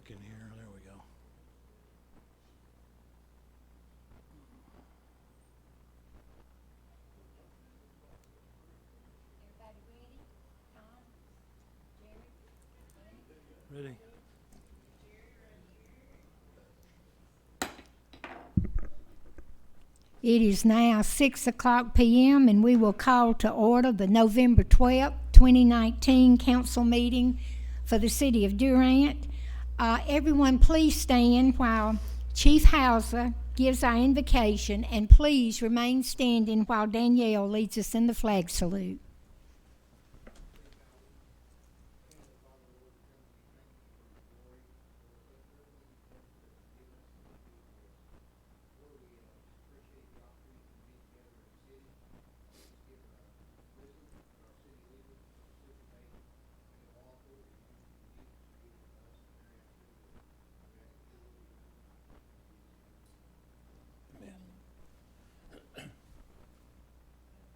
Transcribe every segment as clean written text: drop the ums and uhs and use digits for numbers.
working here. There we go. Everybody ready? Tom? Jerry? Ready? It is now 6:00 p.m. and we will call to order the November 12th, 2019 council meeting for the city of Durant. Everyone please stand while Chief Hauser gives our invocation, and please remain standing while Danielle leads us in the flag salute.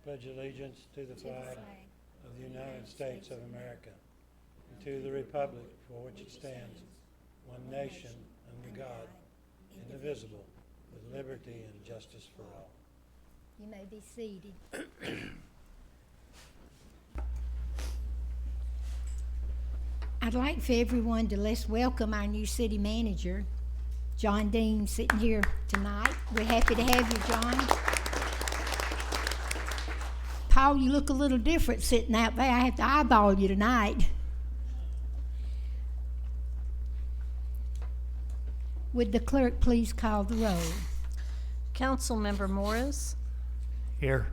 Pledge allegiance to the flag of the United States of America and to the republic for which it stands, one nation under God, indivisible, with liberty and justice for all. You may be seated. I'd like for everyone to let's welcome our new city manager, John Dean, sitting here tonight. We're happy to have you, John. Paul, you look a little different sitting out there. I have to eyeball you tonight. Would the clerk please call the roll? Councilmember Morris, Here.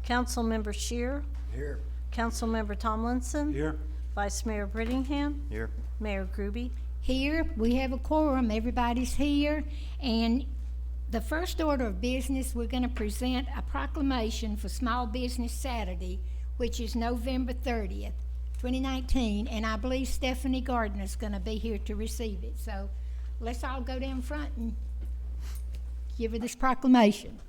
Councilmember Shear, Here. Councilmember Tomlinson, Here. Vice Mayor Brittingham, Here. Mayor Groby. Here, we have a quorum. Everybody's here. And the first order of business, we're going to present a proclamation for Small Business Saturday, which is November 30th, 2019. And I believe Stephanie Gardner's going to be here to receive it. So let's all go down front and give her this proclamation.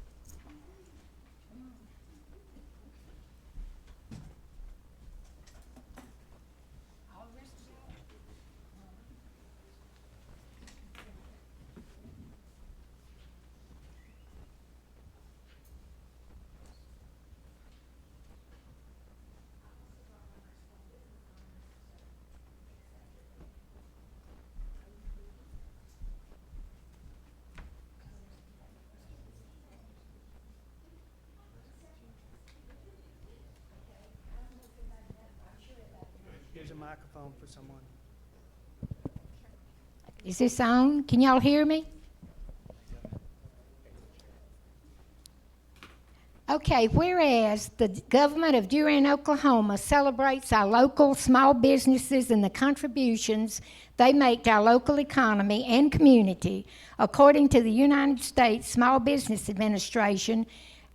Here's a microphone for someone. Is this on? Can y'all hear me? Okay, whereas the government of Durant, Oklahoma celebrates our local small businesses and the contributions they make to our local economy and community, according to the United States Small Business Administration,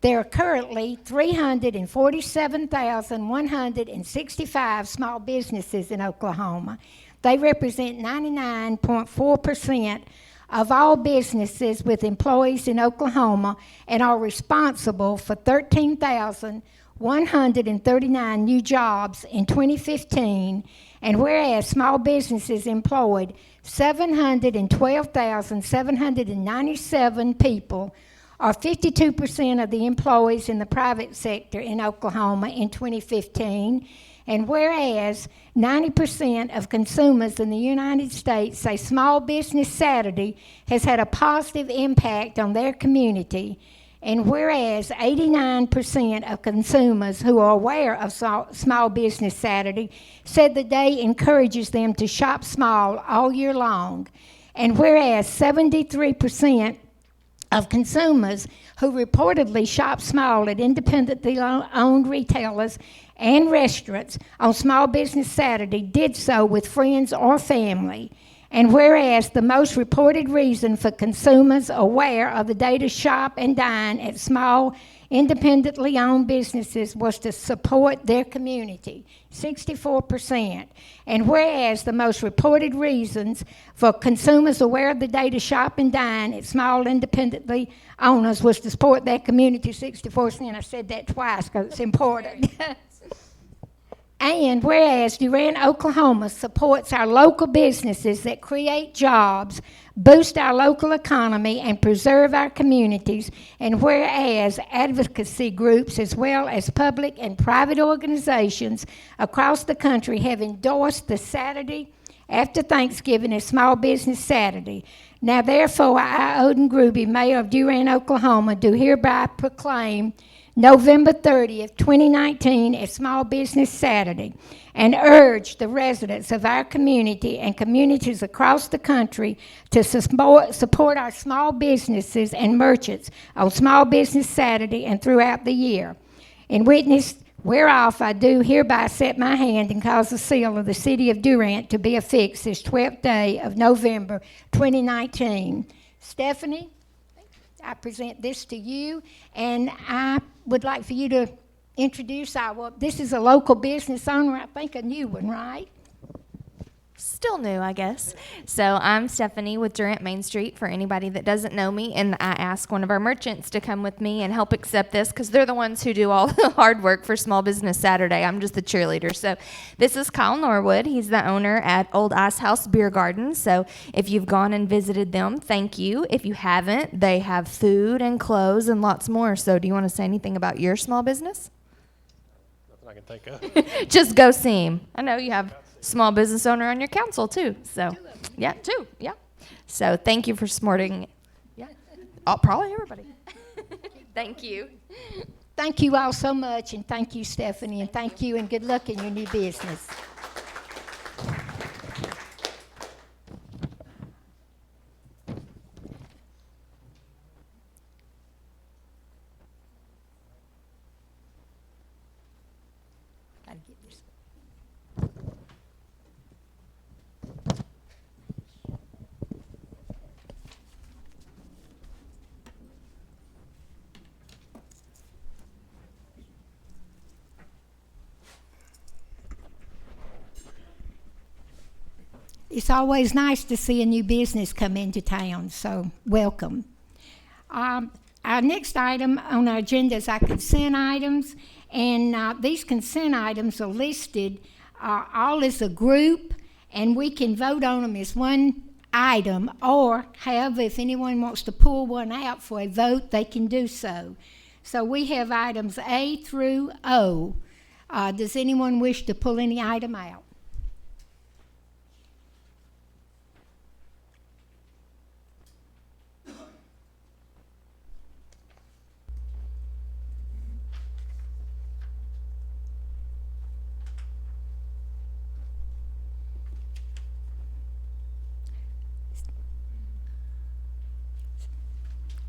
there are currently 347,165 small businesses in Oklahoma. They represent 99.4% of all businesses with employees in Oklahoma and are responsible for 13,139 new jobs in 2015. And whereas small businesses employed 712,797 people, or 52% of the employees in the private sector in Oklahoma in 2015, and whereas 90% of consumers in the United States say Small Business Saturday has had a positive impact on their community, and whereas 89% of consumers who are aware of Small Business Saturday said the day encourages them to shop small all year long, and whereas 73% of consumers who reportedly shop small at independently owned retailers and restaurants on Small Business Saturday did so with friends or family. And whereas the most reported reason for consumers aware of the day to shop and dine at small, independently owned businesses was to support their community, 64%. And whereas the most reported reasons for consumers aware of the day to shop and dine at small, independently owners was to support their community, 64%. I said that twice because it's important. And whereas Durant, Oklahoma supports our local businesses that create jobs, boost our local economy, and preserve our communities, and whereas advocacy groups as well as public and private organizations across the country have endorsed the Saturday after Thanksgiving as Small Business Saturday. Now therefore, I, Odin Gruby, Mayor of Durant, Oklahoma, do hereby proclaim November 30th, 2019 as Small Business Saturday, and urge the residents of our community and communities across the country to support our small businesses and merchants on Small Business Saturday and throughout the year. In witness whereof I do hereby set my hand and cause the seal of the City of Durant to be affixed this 12th day of November 2019. Stephanie, I present this to you, and I would like for you to introduce this is a local business owner, I think a new one, right? Still new, I guess. So I'm Stephanie with Durant Main Street, for anybody that doesn't know me, and I asked one of our merchants to come with me and help accept this because they're the ones who do all the hard work for Small Business Saturday. I'm just the cheerleader. So this is Kyle Norwood. He's the owner at Old Ice House Beer Garden. So if you've gone and visited them, thank you. If you haven't, they have food and clothes and lots more. So do you want to say anything about your small business? Nothing I can think of. Just go see him. I know you have small business owner on your council too. So, yeah, two, yeah. So thank you for supporting, yeah, probably everybody. Thank you. Thank you all so much, and thank you, Stephanie, and thank you, and good luck in your new business. Gotta get this. It's always nice to see a new business come into town, so welcome. Our next item on our agenda is our consent items, and these consent items are listed all as a group, and we can vote on them as one item, or however, if anyone wants to pull one out for a vote, they can do so. So we have items A through O. Does anyone wish to pull any item out?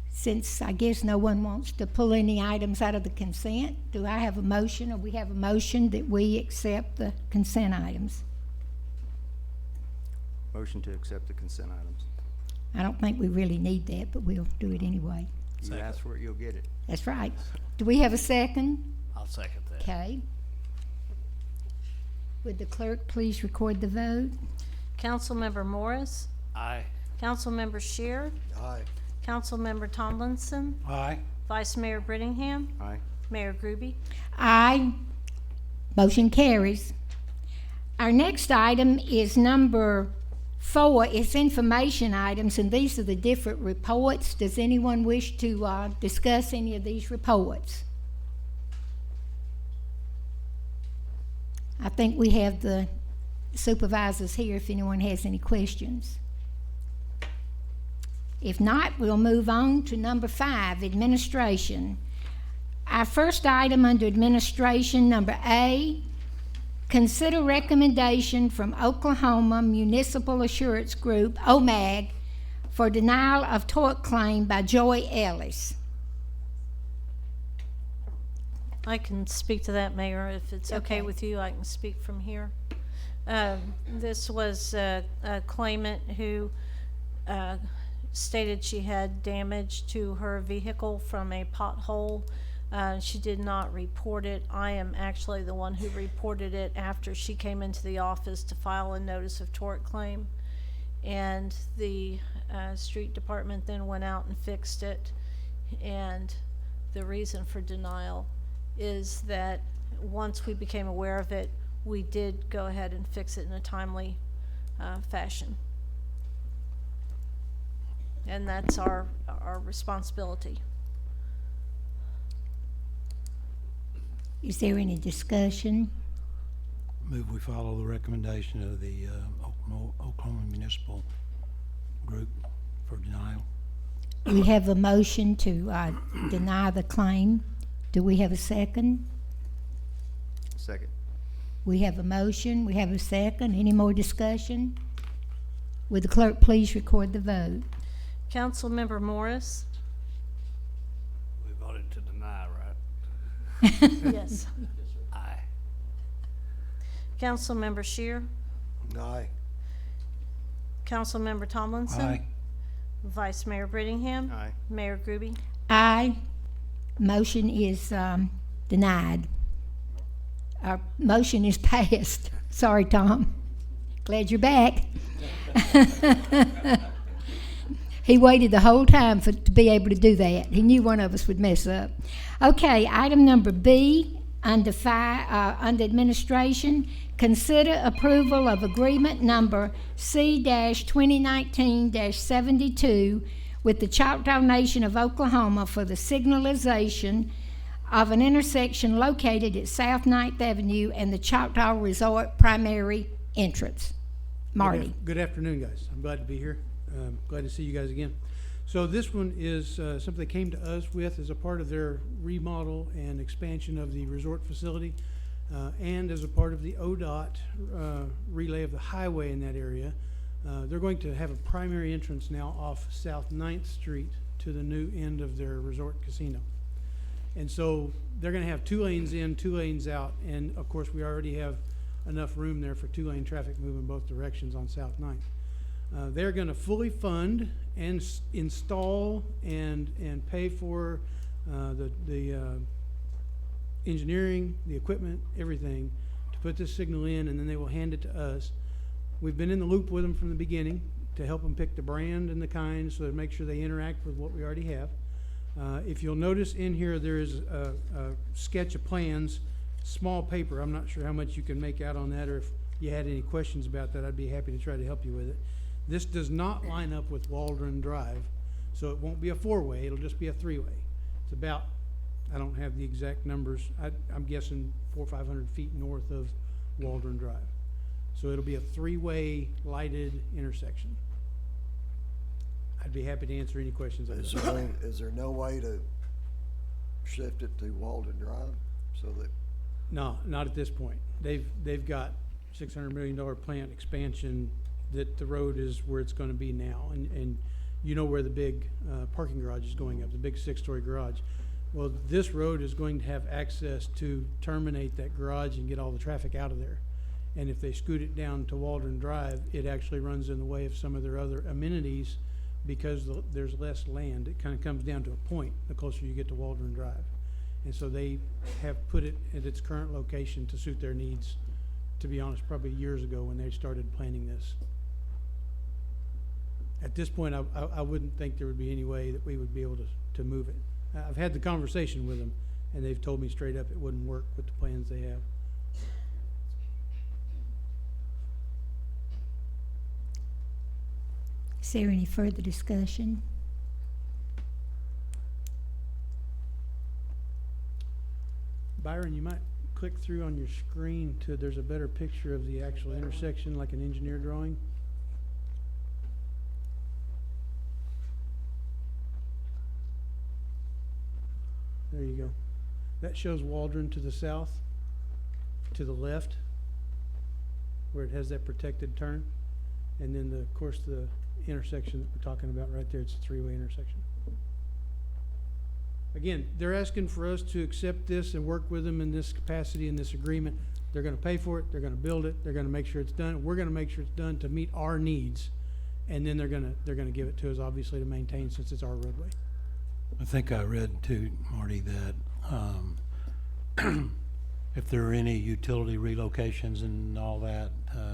Since I guess no one wants to pull any items out of the consent, do I have a motion, or we have a motion that we accept the consent items? Motion to accept the consent items. I don't think we really need that, but we'll do it anyway. You ask for it, you'll get it. That's right. Do we have a second? I'll second that. Okay. Would the clerk please record the vote? Councilmember Morris, Aye. Councilmember Shear, Aye. Councilmember Tomlinson, Aye. Vice Mayor Brittingham, Aye. Mayor Groby. Aye. Motion carries. Our next item is number 4. It's information items, and these are the different reports. Does anyone wish to discuss any of these reports? I think we have the supervisors here if anyone has any questions. If not, we'll move on to number 5, administration. Our first item under administration, number A, consider recommendation from Oklahoma Municipal Assurance Group, OMAG, for denial of tort claim by Joy Ellis. I can speak to that, Mayor, if it's okay Okay. with you. I can speak from here. This was a claimant who stated she had damage to her vehicle from a pothole. She did not report it. I am actually the one who reported it after she came into the office to file a notice of tort claim. And the street department then went out and fixed it. And the reason for denial is that once we became aware of it, we did go ahead and fix it in a timely fashion. And that's our responsibility. Is there any discussion? Move we follow the recommendation of the Oklahoma Municipal Group for denial. We have a motion to deny the claim. Do we have a second? Second. We have a motion, we have a second. Any more discussion? Would the clerk please record the vote? Councilmember Morris? We voted to deny, right? Yes. Aye. Councilmember Shear? Aye. Councilmember Tomlinson? Aye. Vice Mayor Brittingham? Aye. Mayor Groby? Aye. Motion is denied. Our motion is passed. Sorry, Tom. Glad you're back. He waited the whole time to be able to do that. He knew one of us would mess up. Okay, item number B, under administration, consider approval of agreement number C-2019-72 with the Choctaw Nation of Oklahoma for the signalization of an intersection located at South 9th Avenue and the Choctaw Resort primary entrance. Marty. Good afternoon, guys. I'm glad to be here. Glad to see you guys again. So this one is something they came to us with as a part of their remodel and expansion of the resort facility, and as a part of the ODOT relay of the highway in that area. They're going to have a primary entrance now off South 9th Street to the new end of their resort casino. And so they're going to have 2 lanes in, 2 lanes out, and of course we already have enough room there for 2-lane traffic moving both directions on South 9th. They're going to fully fund and install and pay for the engineering, the equipment, everything to put this signal in, and then they will hand it to us. We've been in the loop with them from the beginning to help them pick the brand and the kind, so to make sure they interact with what we already have. If you'll notice in here, there is a sketch of plans, small paper. I'm not sure how much you can make out on that, or if you had any questions about that, I'd be happy to try to help you with it. This does not line up with Waldron Drive, so it won't be a 4-way, it'll just be a 3-way. It's about, I don't have the exact numbers, I'm guessing 400 or 500 feet north of Waldron Drive. So it'll be a 3-way lighted intersection. I'd be happy to answer any questions. Is there no way to shift it to Walden Drive so that? No, not at this point. They've got $600 million plant expansion that the road is where it's going to be now, and you know where the big parking garage is going up, the big 6-story garage. Well, this road is going to have access to terminate that garage and get all the traffic out of there. And if they scoot it down to Waldron Drive, it actually runs in the way of some of their other amenities because there's less land. It kind of comes down to a point the closer you get to Waldron Drive. And so they have put it at its current location to suit their needs, to be honest, probably years ago when they started planning this. At this point, I wouldn't think there would be any way that we would be able to move it. I've had the conversation with them, and they've told me straight up it wouldn't work with the plans they have. Is there any further discussion? Byron, you might click through on your screen to, there's a better picture of the actual intersection, like an engineer drawing. There you go. That shows Waldron to the south, to the left, where it has that protected turn. And then, of course, the intersection that we're talking about right there, it's a 3-way intersection. Again, they're asking for us to accept this and work with them in this capacity, in this agreement. They're going to pay for it. They're going to build it. They're going to make sure it's done. We're going to make sure it's done to meet our needs, and then they're going to give it to us, obviously, to maintain since it's our roadway. I think I read too, Marty, that if there are any utility relocations and all that,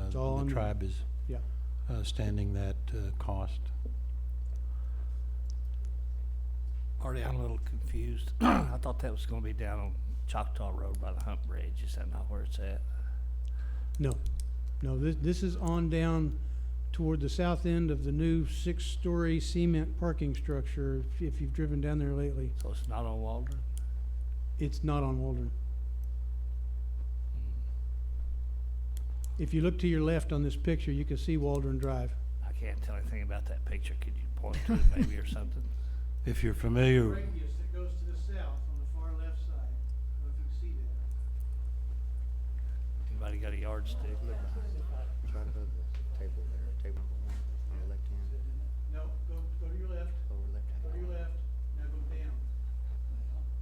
It's all on the them. tribe is Yeah. standing that cost. Marty, I'm a little confused. I thought that was gonna be down on Choctaw Road by the Hump Bridge. Is that not where it's at? No, this is on down toward the south end of the new 6-story cement parking structure, if you've driven down there lately. So it's not on Waldron? It's not on Waldron. If you look to your left on this picture, you can see Waldron Drive. I can't tell anything about that picture. Could you point to it maybe or something? If you're familiar, Radius that goes to the south on the far left side. I don't know if you can see that. Anybody got a yardstick? Try to put the table there, table number 1, on the left hand, No, go to your left, lower left hand. go to your left, now go down.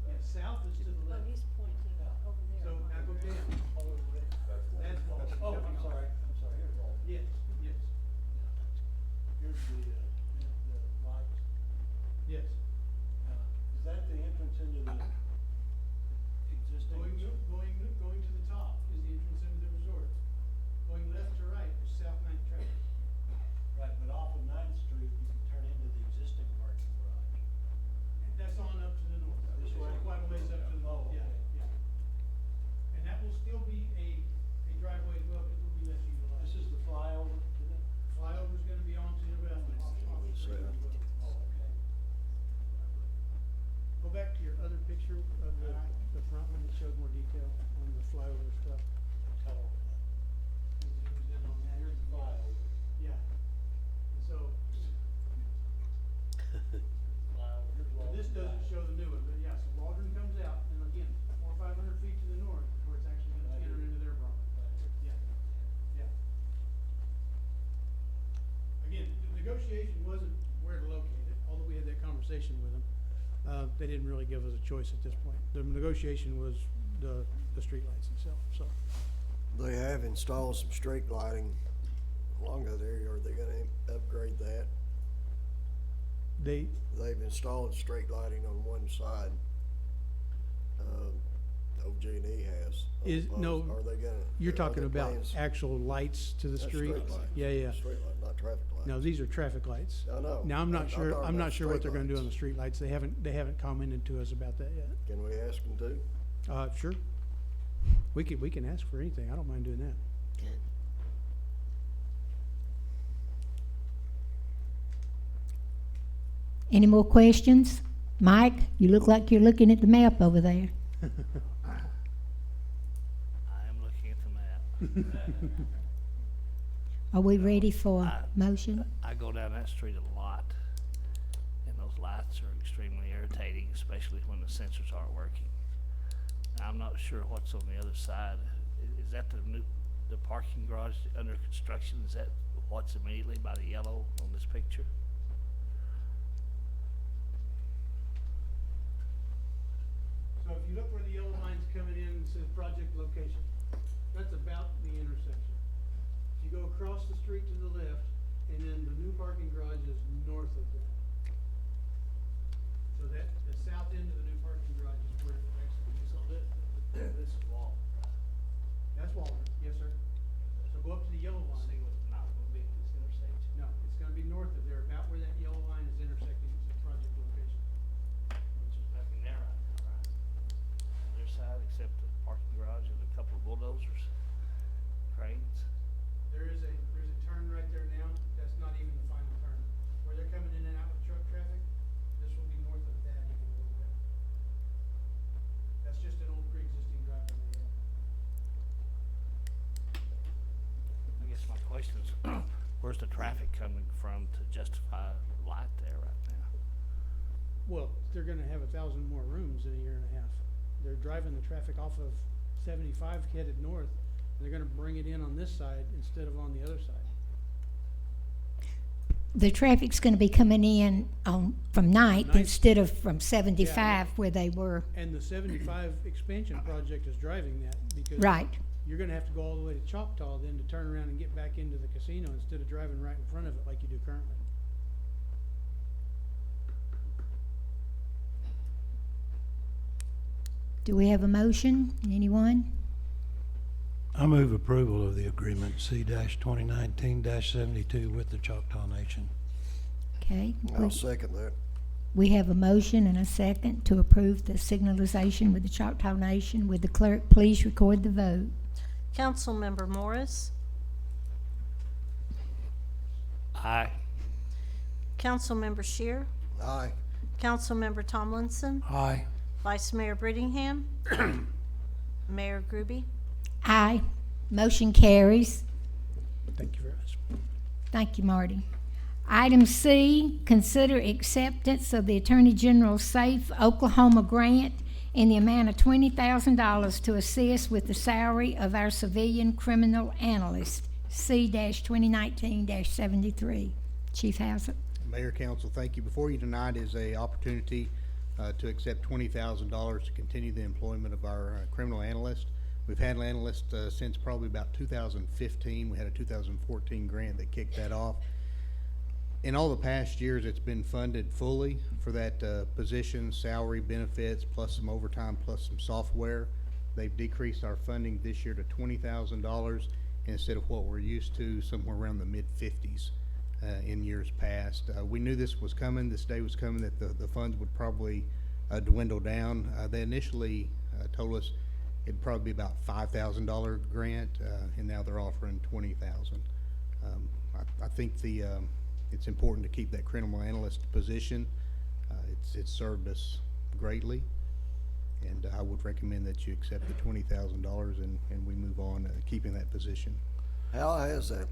Yeah, south is to the left. He's pointing over there. So now go down. That's Waldron. oh, I'm sorry. Yes, yes, Here's the lights. yes. Is that the entrance into the existing? Going to the top is the entrance into the resort. Going left to right is South Ninth traffic. Right, but off of Ninth Street, you can turn into the existing parking garage. That's on up to the north. This way? Quite a ways up to the north, Oh, yeah, okay. yeah. And that will still be a driveway as well, but it will be less utilized. This is the flyover to the, Flyover's gonna be onto the west. So, oh, okay. Go back to your other picture of the front one that showed more detail on the flyover stuff. Color. Zooms in on that. Here's the flyover. Yeah. And so, Flyover, here's Waldron this doesn't Drive. show the new one, but yeah, so Waldron comes out, and again, 400 or 500 feet to the north, where it's actually gonna Right enter here. into their property. Yeah, yeah. Again, the negotiation wasn't where to locate it, although we had that conversation with them. They didn't really give us a choice at this point. The negotiation was the streetlights itself, so. they have installed some street lighting along that area. Are they gonna upgrade that? They, They've installed street lighting on one side. OG&E has. Is- no, Are they gonna? you're are talking there about plans- actual lights to the That's street? street lights. Yeah, yeah. Street light, not traffic lights. No, these are traffic lights. I know. Now, I'm I'm not sure, talking I'm not about sure what they're gonna do on the streetlights. streetlights. They haven't commented to us about that yet. Can we ask them to? Sure. We can ask for anything. I don't mind doing that. Any more questions? Mike, you look like you're looking at the map over there. I am looking at the map. Are we ready for I- motion? I go down that street a lot, and those lights are extremely irritating, especially when the sensors aren't working. I'm not sure what's on the other side. Is that the parking garage under construction? Is that what's immediately by the yellow on this picture? So if you look where the yellow line's coming in, it says project location. That's about the intersection. If you go across the street to the left, and then the new parking garage is north of that. So that, the south end of the new parking garage is where it actually is. This is Waldron. That's Waldron, yes, sir. So go up to the yellow line. See what's not gonna be at this intersection? No, it's gonna be north of there, about where that yellow line is intersecting, it's a project location. Which is nothing there right now, right? On their side, except the parking garage and a couple of bulldozers, cranes. There's a turn right there now, that's not even the final turn. Where they're coming in and out with truck traffic, this will be north of that even a little bit. That's just an old pre-existing driveway they had. I guess my question is, where's the traffic coming from to justify light there right now? Well, they're gonna have 1,000 more rooms in a year and a half. They're driving the traffic off of 75 headed north, and they're gonna bring it in on this side instead of on the other side. The traffic's gonna be coming in from Ninth Ninth. instead of from 75 where they were. And the 75 expansion project is driving that, because Right. you're gonna have to go all the way to Choctaw then to turn around and get back into the casino instead of driving right in front of it like you do currently. Do we have a motion? Anyone? I move approval of the agreement C-2019-72 with the Choctaw Nation. Okay. I'll second that. We have a motion and a second to approve the signalization with the Choctaw Nation. Would the clerk please record the vote? Councilmember Morris, Aye. Councilmember Shear, Aye. Councilmember Tomlinson, Aye. Vice Mayor Brittingham, Mayor Groby. Aye. Motion carries. Thank you very much. Thank you, Marty. Item C, consider acceptance of the Attorney General's Safe Oklahoma grant in the amount of $20,000 to assist with the salary of our civilian criminal analyst, C-2019-73. Chief Hazzard. Mayor, Council, thank you. Before you tonight is a opportunity to accept $20,000 to continue the employment of our criminal analyst. We've had an analyst since probably about 2015. We had a 2014 grant that kicked that off. In all the past years, it's been funded fully for that position, salary, benefits, plus some overtime, plus some software. They've decreased our funding this year to $20,000 instead of what we're used to, somewhere around the mid-50s in years past. We knew this was coming, this day was coming, that the funds would probably dwindle down. They initially told us it'd probably be about $5,000 grant, and now they're offering $20,000. I think it's important to keep that criminal analyst position. It's served us greatly, and I would recommend that you accept the $20,000 and we move on keeping that position. How has that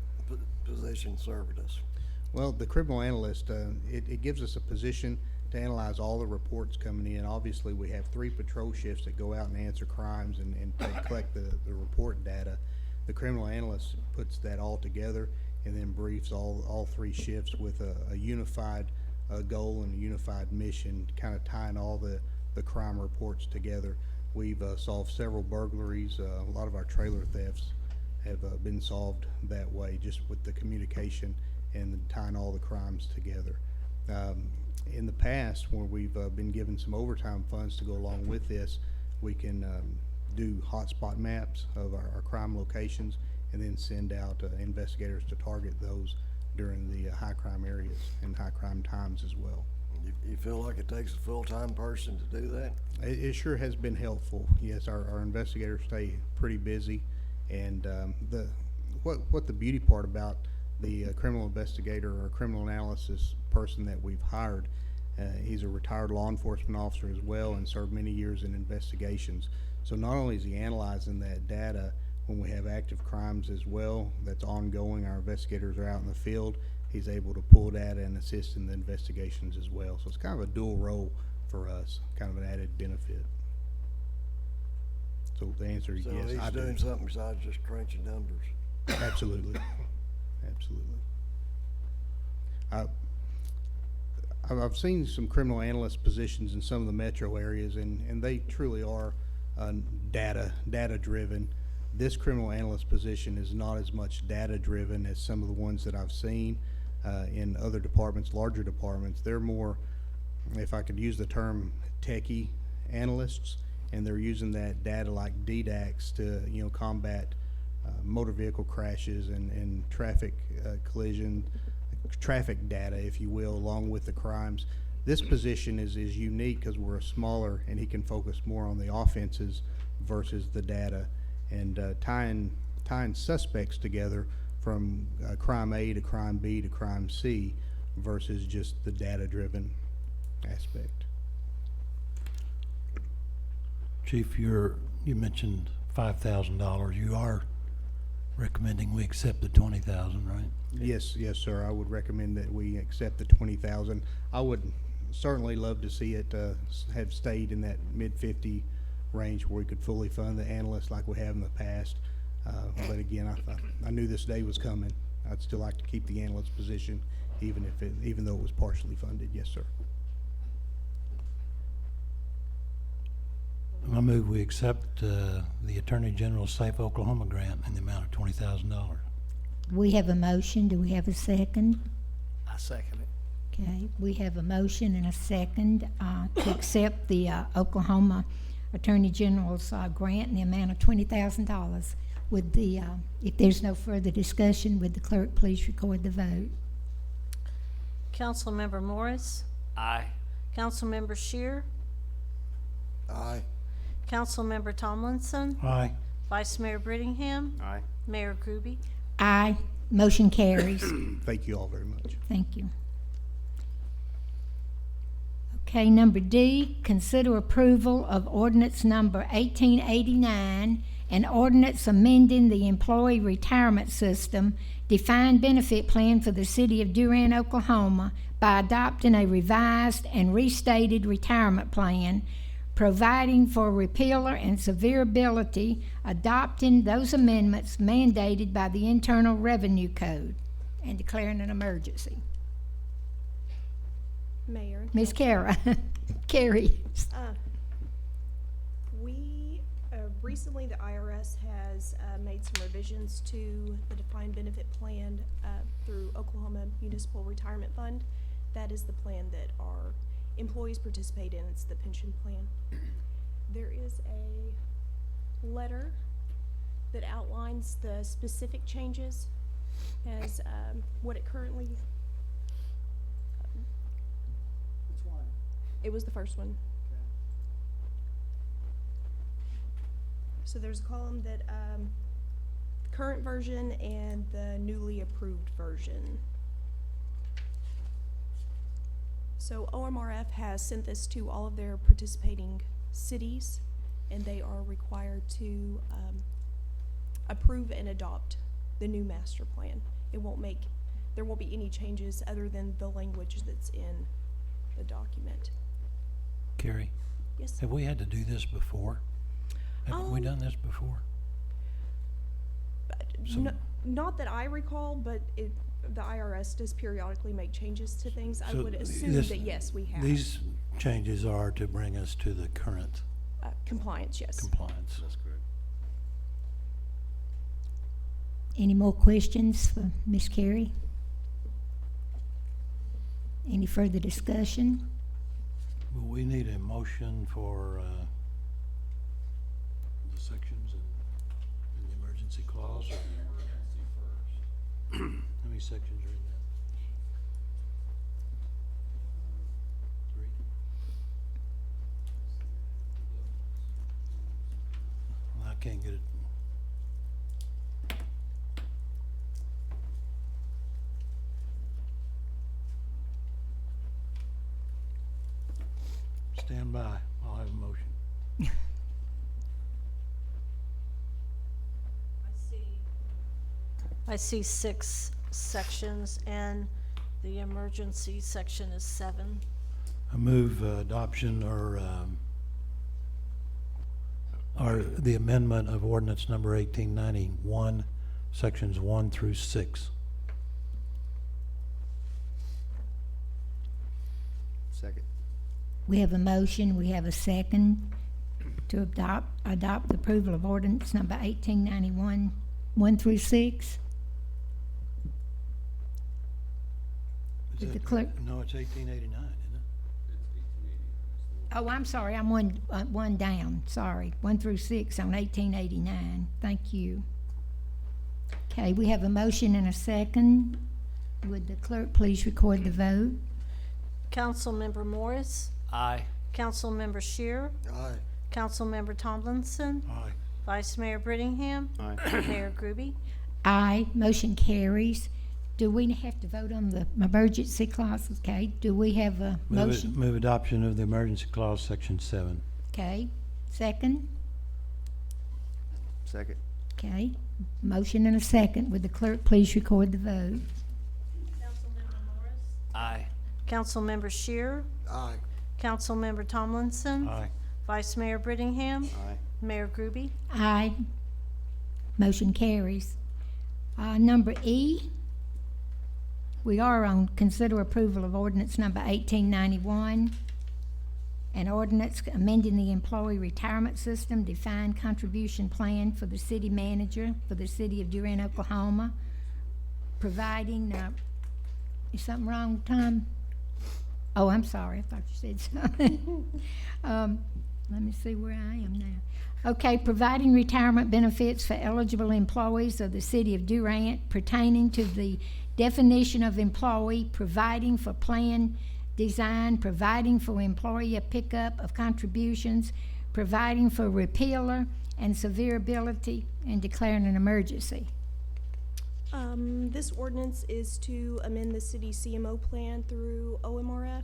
position served us? Well, the criminal analyst, it gives us a position to analyze all the reports coming in. Obviously, we have 3 patrol shifts that go out and answer crimes and collect the report data. The criminal analyst puts that all together and then briefs all 3 shifts with a unified goal and a unified mission, kind of tying all the crime reports together. We've solved several burglaries. A lot of our trailer thefts have been solved that way, just with the communication and tying all the crimes together. In the past, when we've been given some overtime funds to go along with this, we can do hotspot maps of our crime locations and then send out investigators to target those during the high crime areas and high crime times as well. You feel like it takes a full-time person to do that? It sure has been helpful. Yes, our investigators stay pretty busy, and what the beauty part about the criminal investigator or criminal analysis person that we've hired, he's a retired law enforcement officer as well and served many years in investigations. So not only is he analyzing that data when we have active crimes as well that's ongoing, our investigators are out in the field, he's able to pull data and assist in the investigations as well. So it's kind of a dual role for us, kind of an added benefit. So the answer is So yes, I he's do. doing something besides just crunching numbers. Absolutely. Absolutely. I've seen some criminal analyst positions in some of the metro areas, and they truly are data driven. This criminal analyst position is not as much data driven as some of the ones that I've seen in other departments, larger departments. They're more, if I could use the term, techie analysts, and they're using that data like DDAX to combat motor vehicle crashes and traffic collision, traffic data, if you will, along with the crimes. This position is unique because we're a smaller, and he can focus more on the offenses versus the data, and tying suspects together from crime A to crime B to crime C versus just the data-driven aspect. Chief, you mentioned $5,000. You are recommending we accept the $20,000, right? Yes, sir. I would recommend that we accept the $20,000. I would certainly love to see it have stayed in that mid-50 range where we could fully fund the analysts like we have in the past. But again, I knew this day was coming. I'd still like to keep the analyst position, even though it was partially funded. Yes, sir. I move we accept the Attorney General's Safe Oklahoma grant in the amount of $20,000. We have a motion. Do we have a second? I second it. Okay, we have a motion and a second to accept the Oklahoma Attorney General's grant in the amount of $20,000. Would the, if there's no further discussion, would the clerk please record the vote? Councilmember Morris, Aye. Councilmember Shear, Aye. Councilmember Tomlinson, Aye. Vice Mayor Brittingham, Aye. Mayor Groby. Aye. Motion carries. Thank you all very much. Thank you. Okay, number D, consider approval of ordinance number 1889, an ordinance amending the employee retirement system defined benefit plan for the city of Durant, Oklahoma by adopting a revised and restated retirement plan, providing for repealer and severability, adopting those amendments mandated by the Internal Revenue Code, and declaring an emergency. Mayor. and Ms. Council. Kara, Carrie. We, recently the IRS has made some revisions to the defined benefit plan through Oklahoma Municipal Retirement Fund. That is the plan that our employees participate in. It's the pension plan. There is a letter that outlines the specific changes as what it currently. Which one? It was the first one. So there's a column that, current version and the newly approved version. So OMRF has sent this to all of their participating cities, and they are required to, approve and adopt the new master plan. There won't be any changes other than the language that's in the document. Carrie, Yes? have we had to do this before? Haven't we Um, done this before? Some- Not that I recall, but the IRS does periodically make changes to things. I So would assume this- that yes, we have. These changes are to bring us to the current Compliance, yes. compliance. That's correct. Any more questions for Ms. Carey? Any further discussion? Well, we need a motion for the sections in the emergency clause. How many sections are in that? 3? Well, I can't get it. Stand by, I'll have a motion. I see 6 sections, and the emergency section is 7. I move adoption or the amendment of ordinance number 1891, sections 1 through 6. Second. We have a motion, we have a second to adopt the approval of ordinance number 1891, 1 through 6. Is Did the that- clerk- No, it's 1889, isn't it? Oh, I'm sorry, I'm one down, sorry. 1 through 6 on 1889. Thank you. Okay, we have a motion and a second. Would the clerk please record the vote? Councilmember Morris, Aye. Councilmember Shear, Aye. Councilmember Tomlinson, Aye. Vice Mayor Brittingham, Aye. Mayor Groby. Aye, motion carries. Do we have to vote on the emergency clauses? Okay, do we have a motion? Move adoption of the emergency clause, section 7. Okay, second? Second. Okay, motion and a second. Would the clerk please record the vote? Aye. Councilmember Shear, Aye. Councilmember Tomlinson, Aye. Vice Mayor Brittingham, Aye. Mayor Groby. Aye. Motion carries. Number E, we are on consider approval of ordinance number 1891, an ordinance amending the employee retirement system defined contribution plan for the city manager for the city of Durant, Oklahoma, providing, is something wrong, Tom? Oh, I'm sorry, I thought you said something. Let me see where I am now. Okay, providing retirement benefits for eligible employees of the city of Durant pertaining to the definition of employee, providing for plan design, providing for employee pickup of contributions, providing for repealer and severability and declaring an emergency. This ordinance is to amend the city CMO plan through OMRF.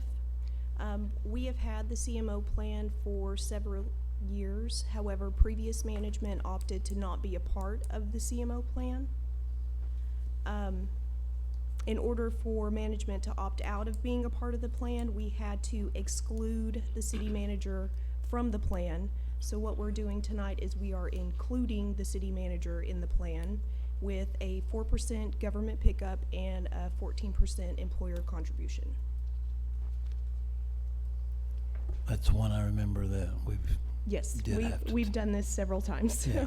We have had the CMO plan for several years. However, previous management opted to not be a part of the CMO plan. In order for management to opt out of being a part of the plan, we had to exclude the city manager from the plan. So what we're doing tonight is we are including the city manager in the plan with a 4% government pickup and a 14% employer contribution. That's one I remember that Yes, Did have to we've done this several times. Yeah.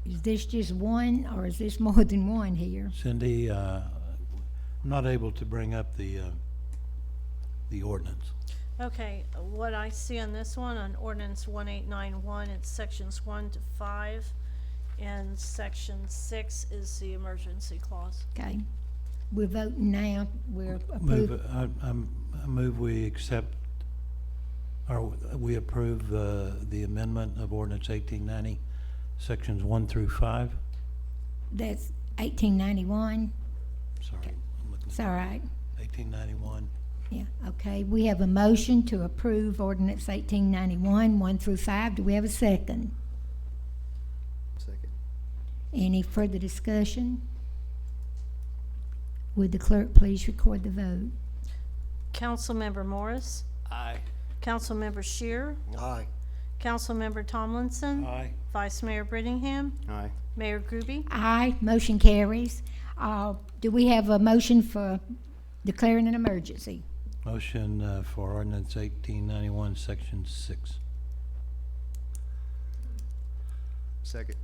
Is this just one, or is this more than one here? Cindy, I'm not able to bring up the ordinance. Okay, what I see on this one, on ordinance 1891, it's sections 1 to 5, and section 6 is the emergency clause. Okay, we're voting now, we're Move, approving. I move we accept, or we approve the amendment of ordinance 1890, sections 1 through 5. That's 1891, Sorry, I'm looking it's at all right. 1891. Yeah, okay, we have a motion to approve ordinance 1891, 1 through 5. Do we have a second? Second. Any further discussion? Would the clerk please record the vote? Councilmember Morris, Aye. Councilmember Shear, Aye. Councilmember Tomlinson, Aye. Vice Mayor Brittingham, Aye. Mayor Groby. Aye, motion carries. Do we have a motion for declaring an emergency? Motion for ordinance 1891, section 6. Second.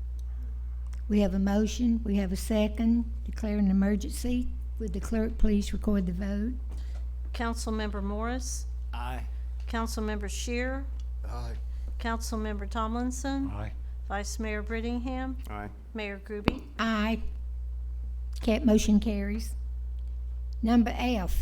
We have a motion, we have a second, declaring an emergency. Would the clerk please record the vote? Councilmember Morris, Aye. Councilmember Shear, Aye. Councilmember Tomlinson, Aye. Vice Mayor Brittingham, Aye. Mayor Groby. Aye. Motion carries. Number F,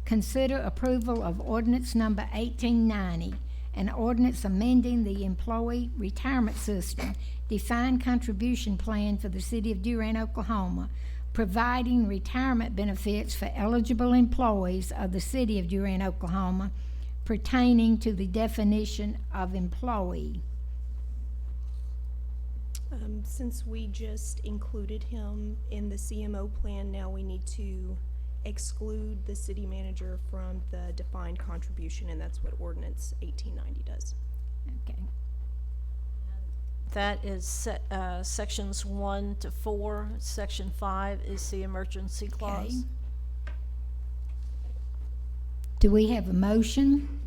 consider approval of ordinance number 1890, an ordinance amending the employee retirement system defined contribution plan for the city of Durant, Oklahoma, providing retirement benefits for eligible employees of the city of Durant, Oklahoma, pertaining to the definition of employee. Since we just included him in the CMO plan, now we need to exclude the city manager from the defined contribution, and that's what ordinance 1890 does. Okay. That is sections 1 to 4. Section 5 is the emergency clause. Do we have a motion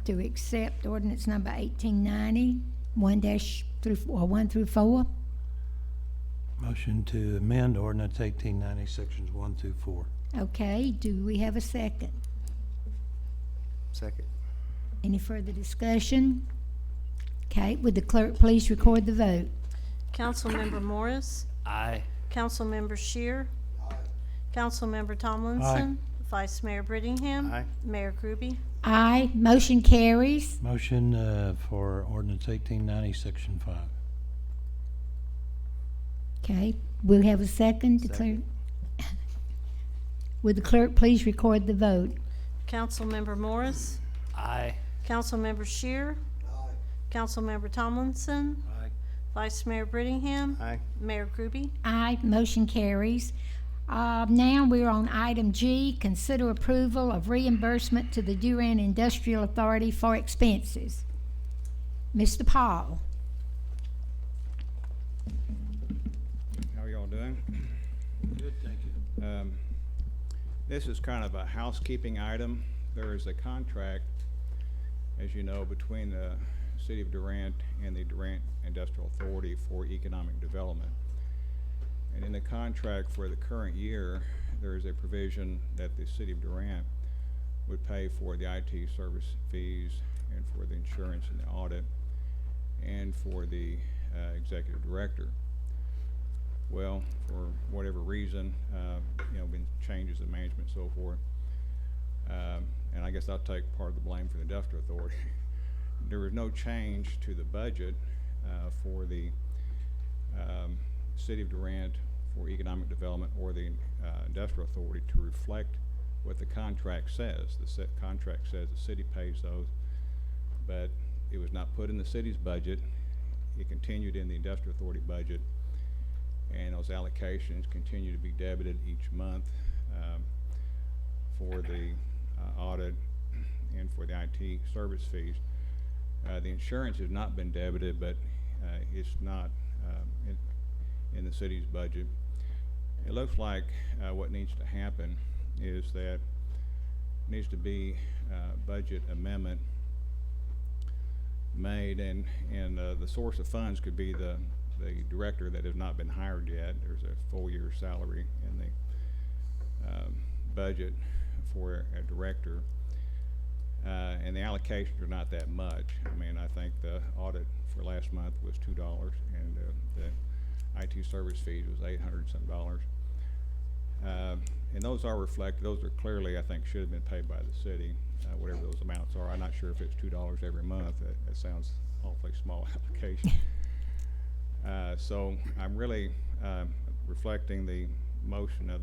to accept ordinance number 1890, 1 through 4? Motion to amend ordinance 1890, sections 1 through 4. Okay, do we have a second? Second. Any further discussion? Okay, would the clerk please record the vote? Councilmember Morris, Aye. Councilmember Shear, Councilmember Tomlinson, Vice Mayor Brittingham, Aye. Mayor Groby. Aye, motion carries. Motion for ordinance 1890, section 5. Okay, we'll have a second, declare. Would the clerk please record the vote? Councilmember Morris, Aye. Councilmember Shear, Aye. Councilmember Tomlinson, Aye. Vice Mayor Brittingham, Aye. Mayor Groby. Aye, motion carries. Now we're on item G, consider approval of reimbursement to the Durant Industrial Authority for expenses. Mr. Paul. How are y'all doing? Good, thank you. This is kind of a housekeeping item. There is a contract, as you know, between the City of Durant and the Durant Industrial Authority for Economic Development. And in the contract for the current year, there is a provision that the City of Durant would pay for the IT service fees and for the insurance and the audit and for the executive director. Well, for whatever reason, been changes in management and so forth. And I guess I'll take part of the blame for the Industrial Authority. there was no change to the budget for the City of Durant for economic development or the Industrial Authority to reflect what the contract says. The contract says the city pays those, but it was not put in the city's budget. It continued in the Industrial Authority budget, and those allocations continue to be debited each month for the audit and for the IT service fees. The insurance has not been debited, but it's not in the city's budget. It looks like what needs to happen is that needs to be budget amendment made, and the source of funds could be the director that has not been hired yet. There's a full year salary in the budget for a director, and the allocations are not that much. I mean, I think the audit for last month was $2, and the IT service fees was $800 some dollars. And those are reflected. Those are clearly, I think, should have been paid by the city, whatever those amounts are. I'm not sure if it's $2 every month. That sounds awfully small application. So I'm really reflecting the motion of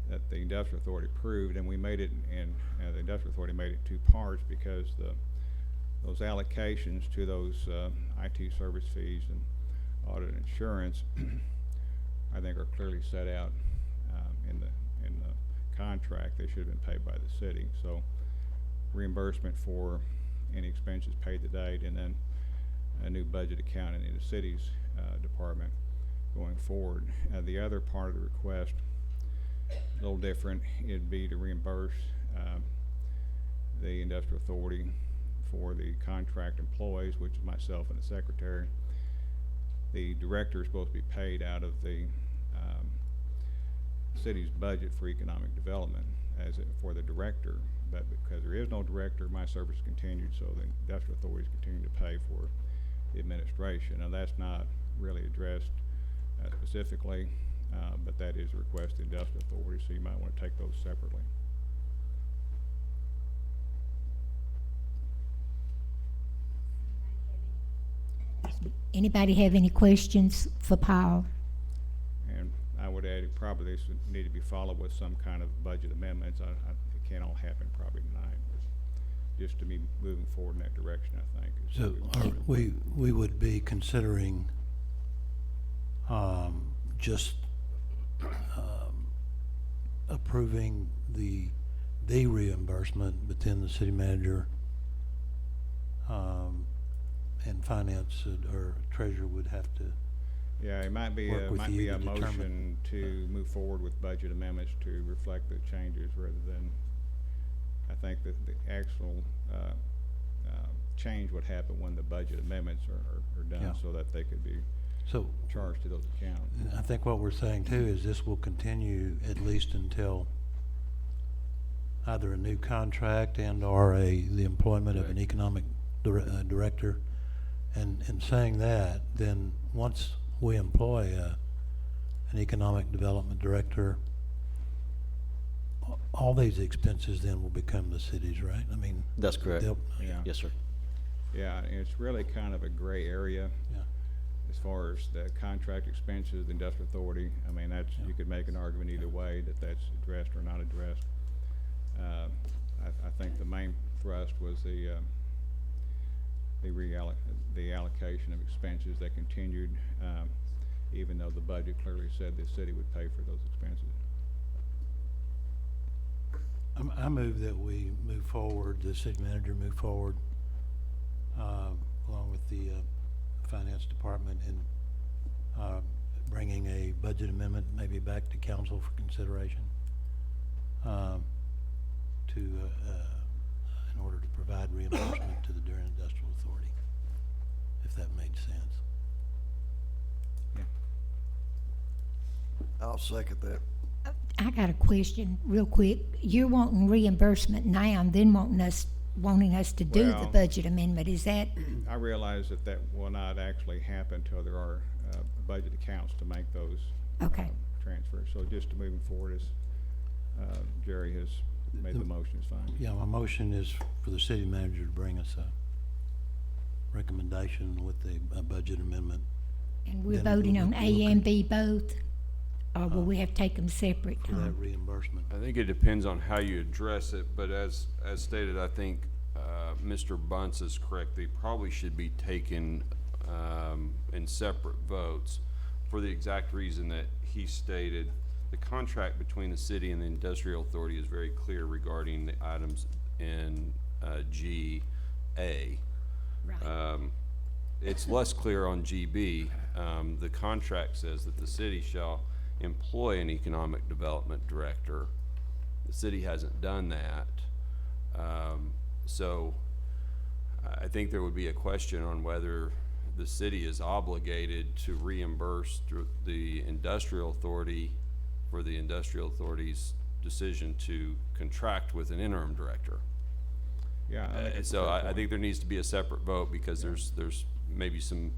that the Industrial Authority approved, and we made it, and the Industrial Authority made it two parts because those allocations to those IT service fees and audit insurance, I think, are clearly set out in the contract. They should have been paid by the city. So reimbursement for any expenses paid to date, and then a new budget account in the city's department going forward. The other part of the request, a little different. It'd be to reimburse the Industrial Authority for the contract employees, which is myself and the secretary. The director is supposed to be paid out of the city's budget for economic development for the director, but because there is no director, my service continued, so the Industrial Authority is continuing to pay for the administration. Now, that's not really addressed specifically, but that is a request of the Industrial Authority, so you might want to take those separately. Anybody have any questions for Paul? And I would add, probably this would need to be followed with some kind of budget amendments. It can't all happen probably tonight, but just to be moving forward in that direction, I think. So we would be considering just approving the reimbursement, but then the city manager and finance or treasurer would have to. Yeah, it might be work with a you to motion determine. to move forward with budget amendments to reflect the changes rather than, I think that the actual change would happen when the budget amendments are done, Yeah. so that they could be So charged to those accounts. I think what we're saying too is this will continue at least until either a new contract and or the employment of an Correct. economic director. And saying that, then once we employ an economic development director, all these expenses then will become the city's, right? I mean, That's correct. they'll- Yeah. Yes, sir. Yeah, and it's really kind of a gray area yeah. as far as the contract expenses, the Industrial Authority. I mean, that's, you could make an argument either way that that's addressed or not addressed. I think the main thrust was the allocation of expenses that continued, even though the budget clearly said the city would pay for those expenses. I move that we move forward, the city manager move forward, along with the finance department in bringing a budget amendment maybe back to council for consideration in order to provide reimbursement to the Durant Industrial Authority, if that made sense. Yeah. I'll second that. I got a question real quick. You're wanting reimbursement now and then wanting us to do the Well- budget amendment. Is that, I realize that that will not actually happen until there are budget accounts to make those Okay. transfers. So just to moving forward, as Jerry has made the motion, is fine. Yeah, my motion is for the city manager to bring us recommendation with the budget amendment. And we're Then we'll voting on look- A and B both? Or will we have to take them separate, For that Tom? reimbursement. I think it depends on how you address it, but as stated, I think, Mr. Bunce is correct. They probably should be taken, in separate votes for the exact reason that he stated. The contract between the city and the industrial authority is very clear regarding the items in, GA. Right. It's less clear on GB. The contract says that the city shall employ an economic development director. The city hasn't done that. So I think there would be a question on whether the city is obligated to reimburse the industrial authority for the industrial authority's decision to contract with an interim director. Yeah. I think it's a So fair I point. think there needs to be a separate vote because there's maybe some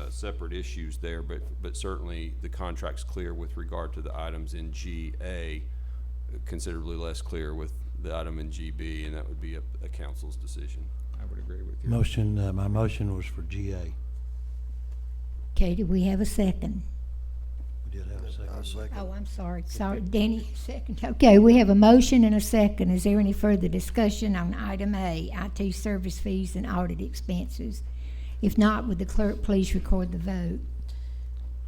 separate issues there, but certainly the contract's clear with regard to the items in GA, considerably less clear with the item in GB, and that would be a council's decision. I would agree with you. Motion, my motion was for GA. Okay, do we have a second? We did have a I second. second. Oh, I'm sorry, Danny, second. Okay, we have a motion and a second. Is there any further discussion on item A, IT service fees and audit expenses? If not, would the clerk please record the vote?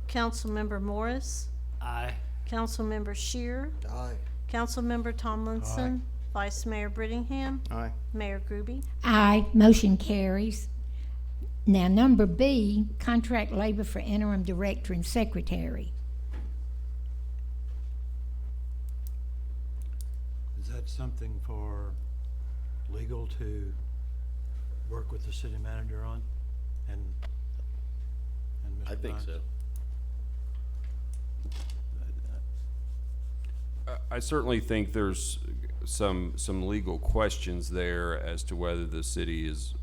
Councilmember Morris, Aye. Councilmember Shear, Aye. Councilmember Tomlinson, Vice Mayor Brittingham, Aye. Mayor Groby. Aye, motion carries. Now, number B, contract labor for interim director and secretary. Is that something for legal to work with the city manager on? And Mr. I think Bunce? so. I certainly think there's some legal questions there as to whether the city is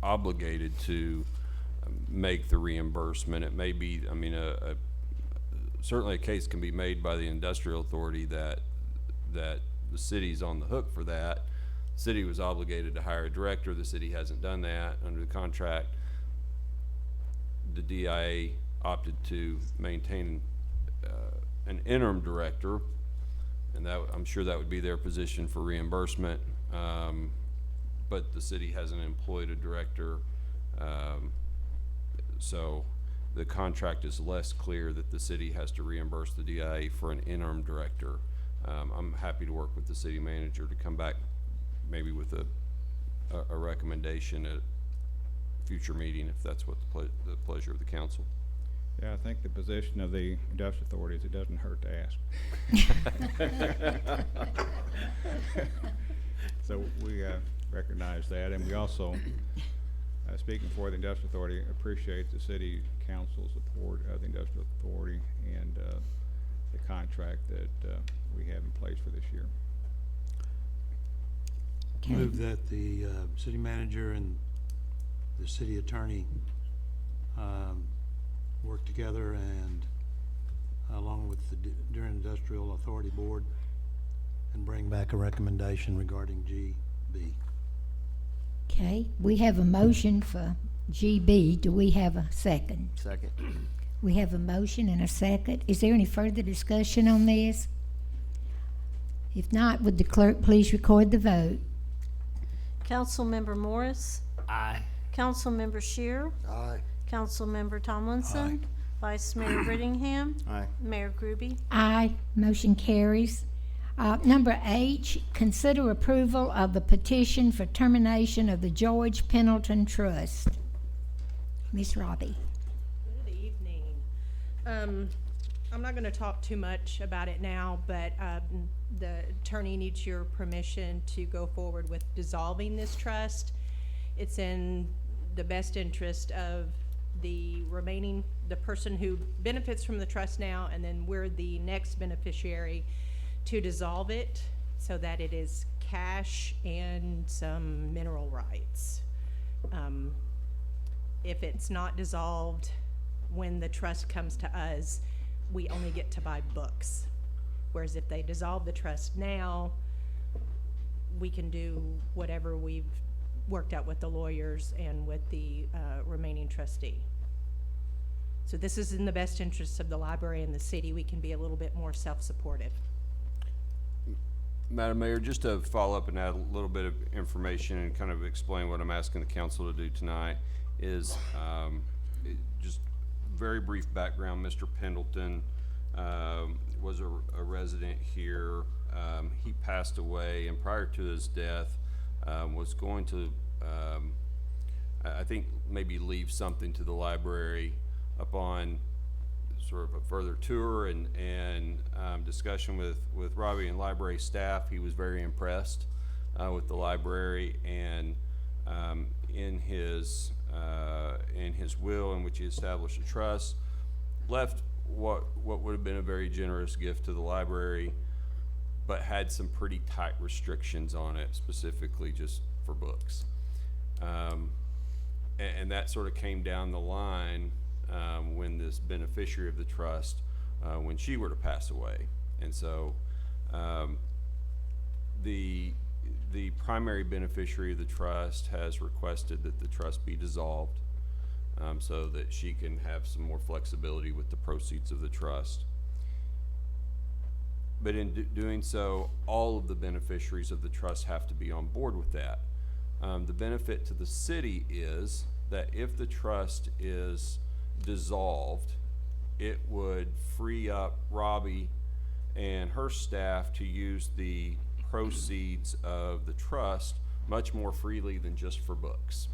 obligated to make the reimbursement. It may be, I mean, certainly a case can be made by the industrial authority that the city's on the hook for that. The city was obligated to hire a director. The city hasn't done that under the contract. The DIA opted to maintain an interim director, and that, I'm sure that would be their position for reimbursement. But the city hasn't employed a director, so the contract is less clear that the city has to reimburse the DIA for an interim director. I'm happy to work with the city manager to come back maybe with a recommendation at a future meeting, if that's what the pleasure of the council. Yeah, I think the position of the industrial authority is it doesn't hurt to ask. So we recognize that, and we also, speaking for the industrial authority, appreciate the city council's support of the industrial authority and the contract that we have in place for this year. Okay. Move that the city manager and the city attorney work together and along with the Durham Industrial Authority Board and bring back a recommendation regarding GB. Okay, we have a motion for GB. Do we have a second? Second. We have a motion and a second. Is there any further discussion on this? If not, would the clerk please record the vote? Councilmember Morris, Aye. Councilmember Shear, Aye. Councilmember Tomlinson, Vice Mayor Brittingham, Aye. Mayor Groby. Aye, motion carries. Number H, consider approval of the petition for termination of the George Pendleton Trust. Miss Robbie. Good evening. I'm not going to talk too much about it now, but the attorney needs your permission to go forward with dissolving this trust. It's in the best interest of the person who benefits from the trust now, and then we're the next beneficiary, to dissolve it so that it is cash and some mineral rights. If it's not dissolved when the trust comes to us, we only get to buy books. Whereas if they dissolve the trust now, we can do whatever we've worked out with the lawyers and with the remaining trustee. So this is in the best interest of the library and the city. We can be a little bit more self-supportive. Madam Mayor, just to follow up and add a little bit of information and kind of explain what I'm asking the council to do tonight is just very brief background. Mr. Pendleton was a resident here. He passed away, and prior to his death was going to, I think, maybe leave something to the library upon sort of a further tour and discussion with Robbie and library staff. He was very impressed with the library, and in his will, in which he established a trust, left what would have been a very generous gift to the library, but had some pretty tight restrictions on it, specifically just for books. And that sort of came down the line when this beneficiary of the trust, when she were to pass away. And so the primary beneficiary of the trust has requested that the trust be dissolved so that she can have some more flexibility with the proceeds of the trust. But in doing so, all of the beneficiaries of the trust have to be on board with that. The benefit to the city is that if the trust is dissolved, it would free up Robbie and her staff to use the proceeds of the trust much more freely than just for books.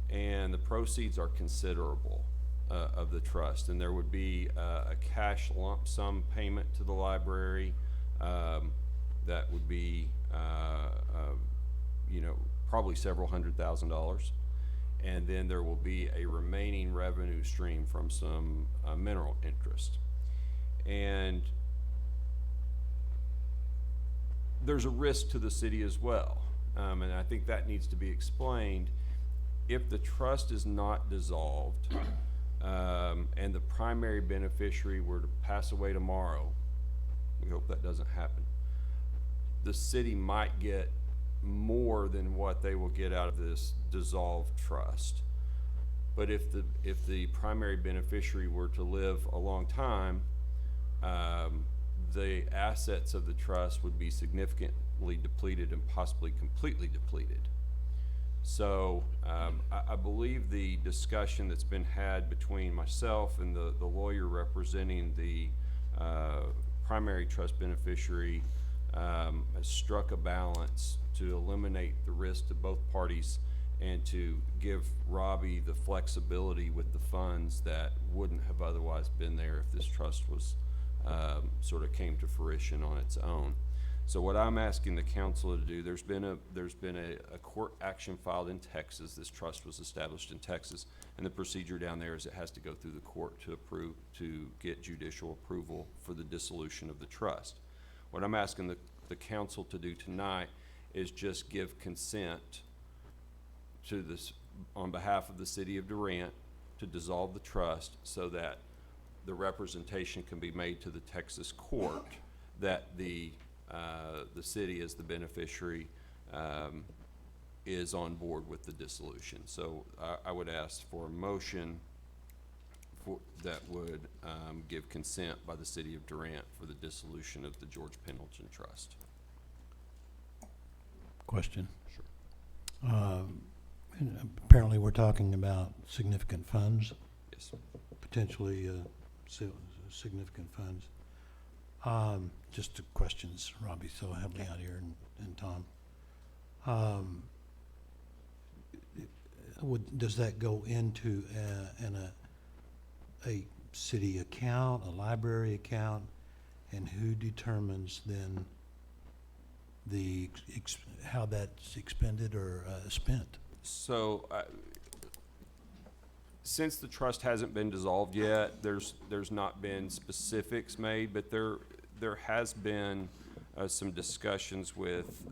And the proceeds are considerable of the trust, and there would be a cash lump sum payment to the library that would be probably several $100,000. And then there will be a remaining revenue stream from some mineral interest. And there's a risk to the city as well. And I think that needs to be explained. If the trust is not dissolved and the primary beneficiary were to pass away tomorrow, we hope that doesn't happen, the city might get more than what they will get out of this dissolved trust. But if the primary beneficiary were to live a long time, the assets of the trust would be significantly depleted and possibly completely depleted. So I believe the discussion that's been had between myself and the lawyer representing the primary trust beneficiary has struck a balance to eliminate the risk to both parties and to give Robbie the flexibility with the funds that wouldn't have otherwise been there if this trust was sort of came to fruition on its own. So what I'm asking the council to do, there's been a court action filed in Texas. This trust was established in Texas, and the procedure down there is it has to go through the court to get judicial approval for the dissolution of the trust. What I'm asking the council to do tonight is just give consent to this on behalf of the city of Durant to dissolve the trust so that the representation can be made to the Texas court that the city as the beneficiary is on board with the dissolution. So I would ask for a motion that would give consent by the city of Durant for the dissolution of the George Pendleton Trust. Question. Sure. And apparently we're talking about significant funds, Yes. potentially significant funds. Just the questions, Robbie, so help me out here, and Tom. Does that go into a city account, a library account, and who determines then how that's expended or spent? So since the trust hasn't been dissolved yet, there's not been specifics made, but there has been some discussions with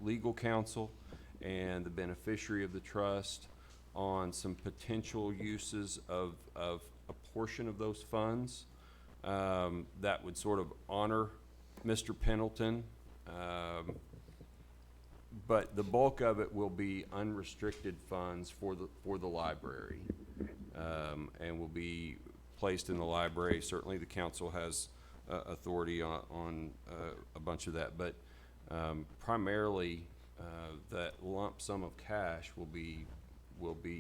legal counsel and the beneficiary of the trust on some potential uses of a portion of those funds that would sort of honor Mr. Pendleton but the bulk of it will be unrestricted funds for the library, and will be placed in the library. Certainly, the council has authority on a bunch of that, but primarily that lump sum of cash will be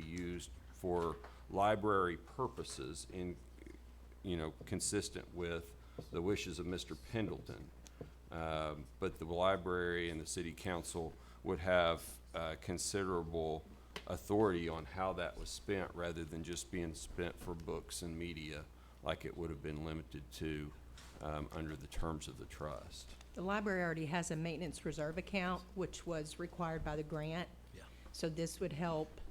used for library purposes, in consistent with the wishes of Mr. Pendleton. But the library and the city council would have considerable authority on how that was spent, rather than just being spent for books and media like it would have been limited to under the terms of the trust. The library already has a maintenance reserve account, which was required by the grant. Yeah. So this would help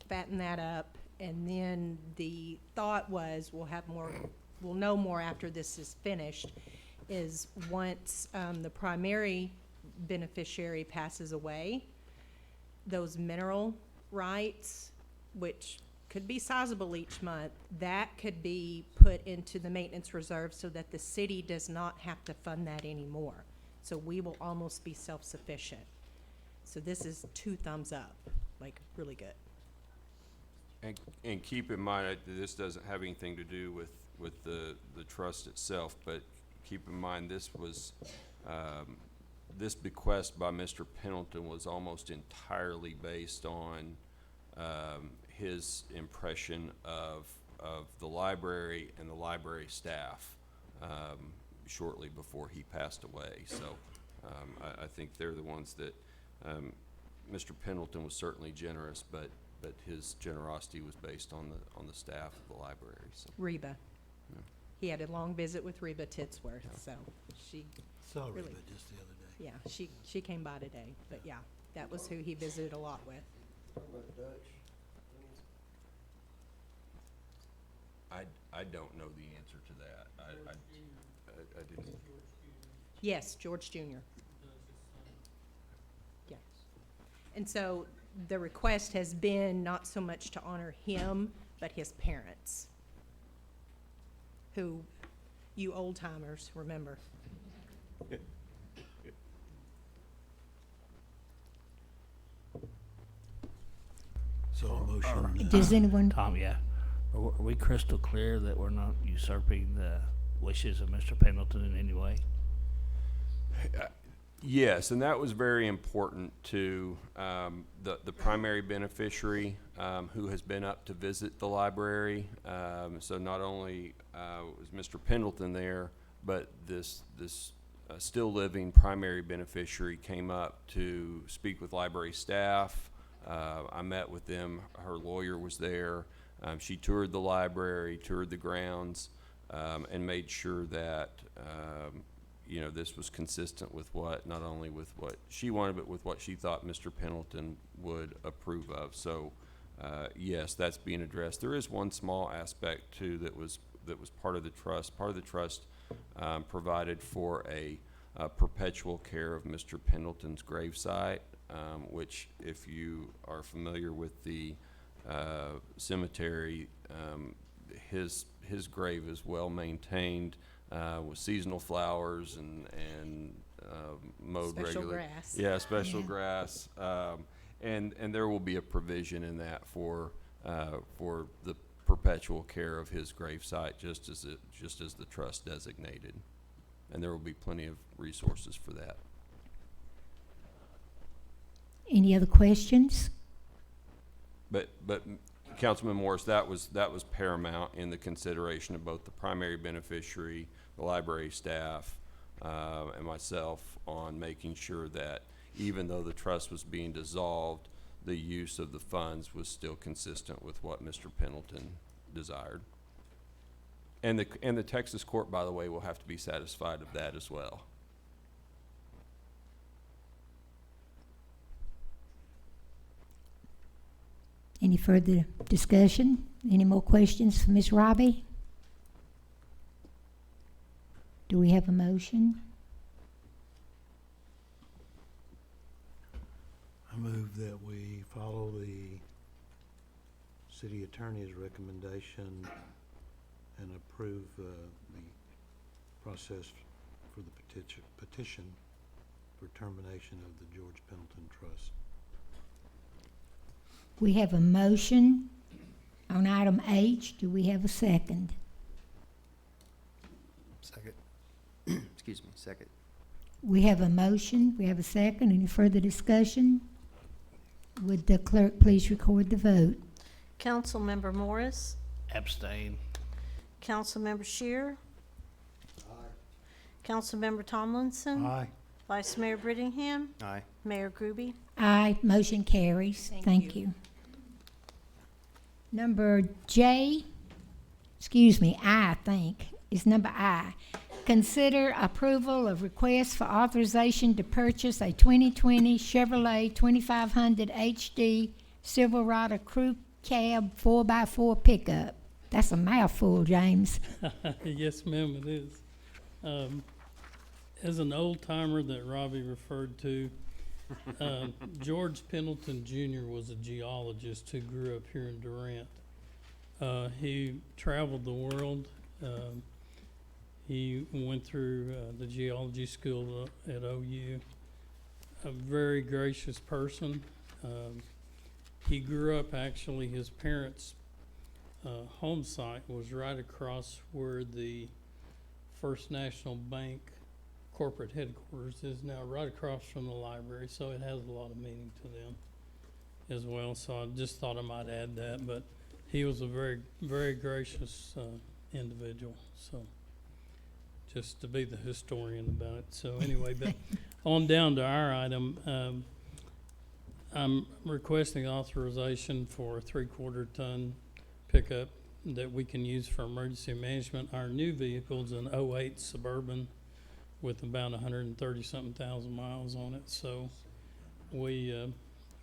fatten that up. And then the thought was, we'll know more after this is finished, is once the primary beneficiary passes away, those mineral rights, which could be sizable each month, that could be put into the maintenance reserve so that the city does not have to fund that anymore. So we will almost be self-sufficient. So this is 2 thumbs up, like really good. And keep in mind that this doesn't have anything to do with the trust itself, but keep in mind this was, this bequest by Mr. Pendleton was almost entirely based on his impression of the library and the library staff shortly before he passed away. So I think they're the ones that, Mr. Pendleton was certainly generous, but his generosity was based on the staff of the library. So. Reba. Yeah. He had a long visit with Reba Titsworth, so she, Saw Really? Reba just the other day. yeah, she came by today. But yeah, that was who he visited a lot with. What about Dutch? I don't know the answer to that. I didn't. Yes, George Jr. Yes. And so the request has been not so much to honor him, but his parents, who you old timers remember. So a motion. Does anyone, Tom, yeah. Are we crystal clear that we're not usurping the wishes of Mr. Pendleton in any way? Yes, and that was very important to the primary beneficiary who has been up to visit the library. So not only was Mr. Pendleton there, but this still living primary beneficiary came up to speak with library staff. I met with them. Her lawyer was there. She toured the library, toured the grounds, and made sure that this was consistent with not only with what she wanted, but with what she thought Mr. Pendleton would approve of. So, yes, that's being addressed. There is one small aspect too that was part of the trust. Part of the trust provided for a perpetual care of Mr. Pendleton's gravesite, which, if you are familiar with the cemetery, his grave is well maintained. With seasonal flowers and mowed Special regularly. grass. Yeah, special Yeah. grass. And there will be a provision in that for the perpetual care of his gravesite, just as the trust designated. And there will be plenty of resources for that. any other questions? But Councilman Morris, that was paramount in the consideration of both the primary beneficiary, the library staff, and myself, on making sure that even though the trust was being dissolved, the use of the funds was still consistent with what Mr. Pendleton desired. And the Texas court, by the way, will have to be satisfied of that as well. Any further discussion? Any more questions for Ms. Robbie? Do we have a motion? I move that we follow the city attorney's recommendation and approve the process for the petition for termination of the George Pendleton Trust. We have a motion on item H. Do we have a second? Second. Excuse me, second. We have a motion, we have a second. Any further discussion? Would the clerk please record the vote? Councilmember Morris, Abstain. Councilmember Shear, Councilmember Tomlinson, Aye. Vice Mayor Brittingham, Aye. Mayor Groby. Aye, motion carries. Thank you. Number I think, is number I. Consider approval of request for authorization to purchase a 2020 Chevrolet 2500 HD Silverado Crew Cab 4x4 pickup. That's a mouthful, James. Yes, ma'am, it is. As an old timer that Robbie referred to, George Pendleton Jr. was a geologist who grew up here in Durant. He traveled the world. He went through the geology school at OU. A very gracious person. He grew up, actually, his parents' home site was right across where the First National Bank corporate headquarters is now, right across from the library, so it has a lot of meaning to them as well. So I just thought I might add that, but he was a very, very gracious individual, so just to be the historian about it. So anyway, but on down to our item, I'm requesting authorization for a 3/4 ton pickup that we can use for emergency management. Our new vehicle's an 08 Suburban with about 130-something thousand miles on it. So we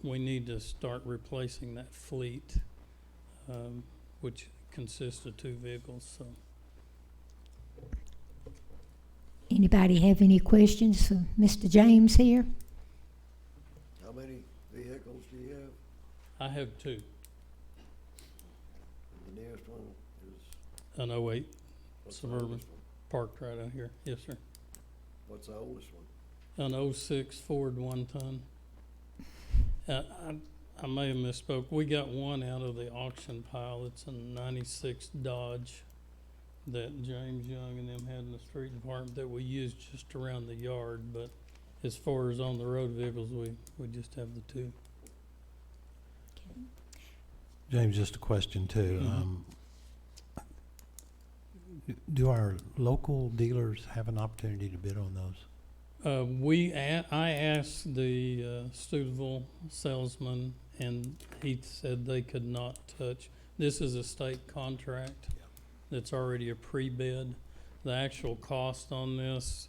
need to start replacing that fleet, which consists of 2 vehicles. So. Anybody have any questions for Mr. James here? How many vehicles do you have? I have 2. The nearest one is, An 08 what's the Suburban oldest one? parked right out here. Yes, sir. What's the oldest one? An 06 Ford 1-ton. I may have misspoke. We got one out of the auction pile. It's a 96 Dodge that James Young and them had in the street department that we used just around the yard. But as far as on the road vehicles, we just have the 2. James, just a question too. Mhm. Do our local dealers have an opportunity to bid on those? I asked the Steubenville salesman, and he said they could not touch. This is a state contract that's already a pre-bid. The actual cost on this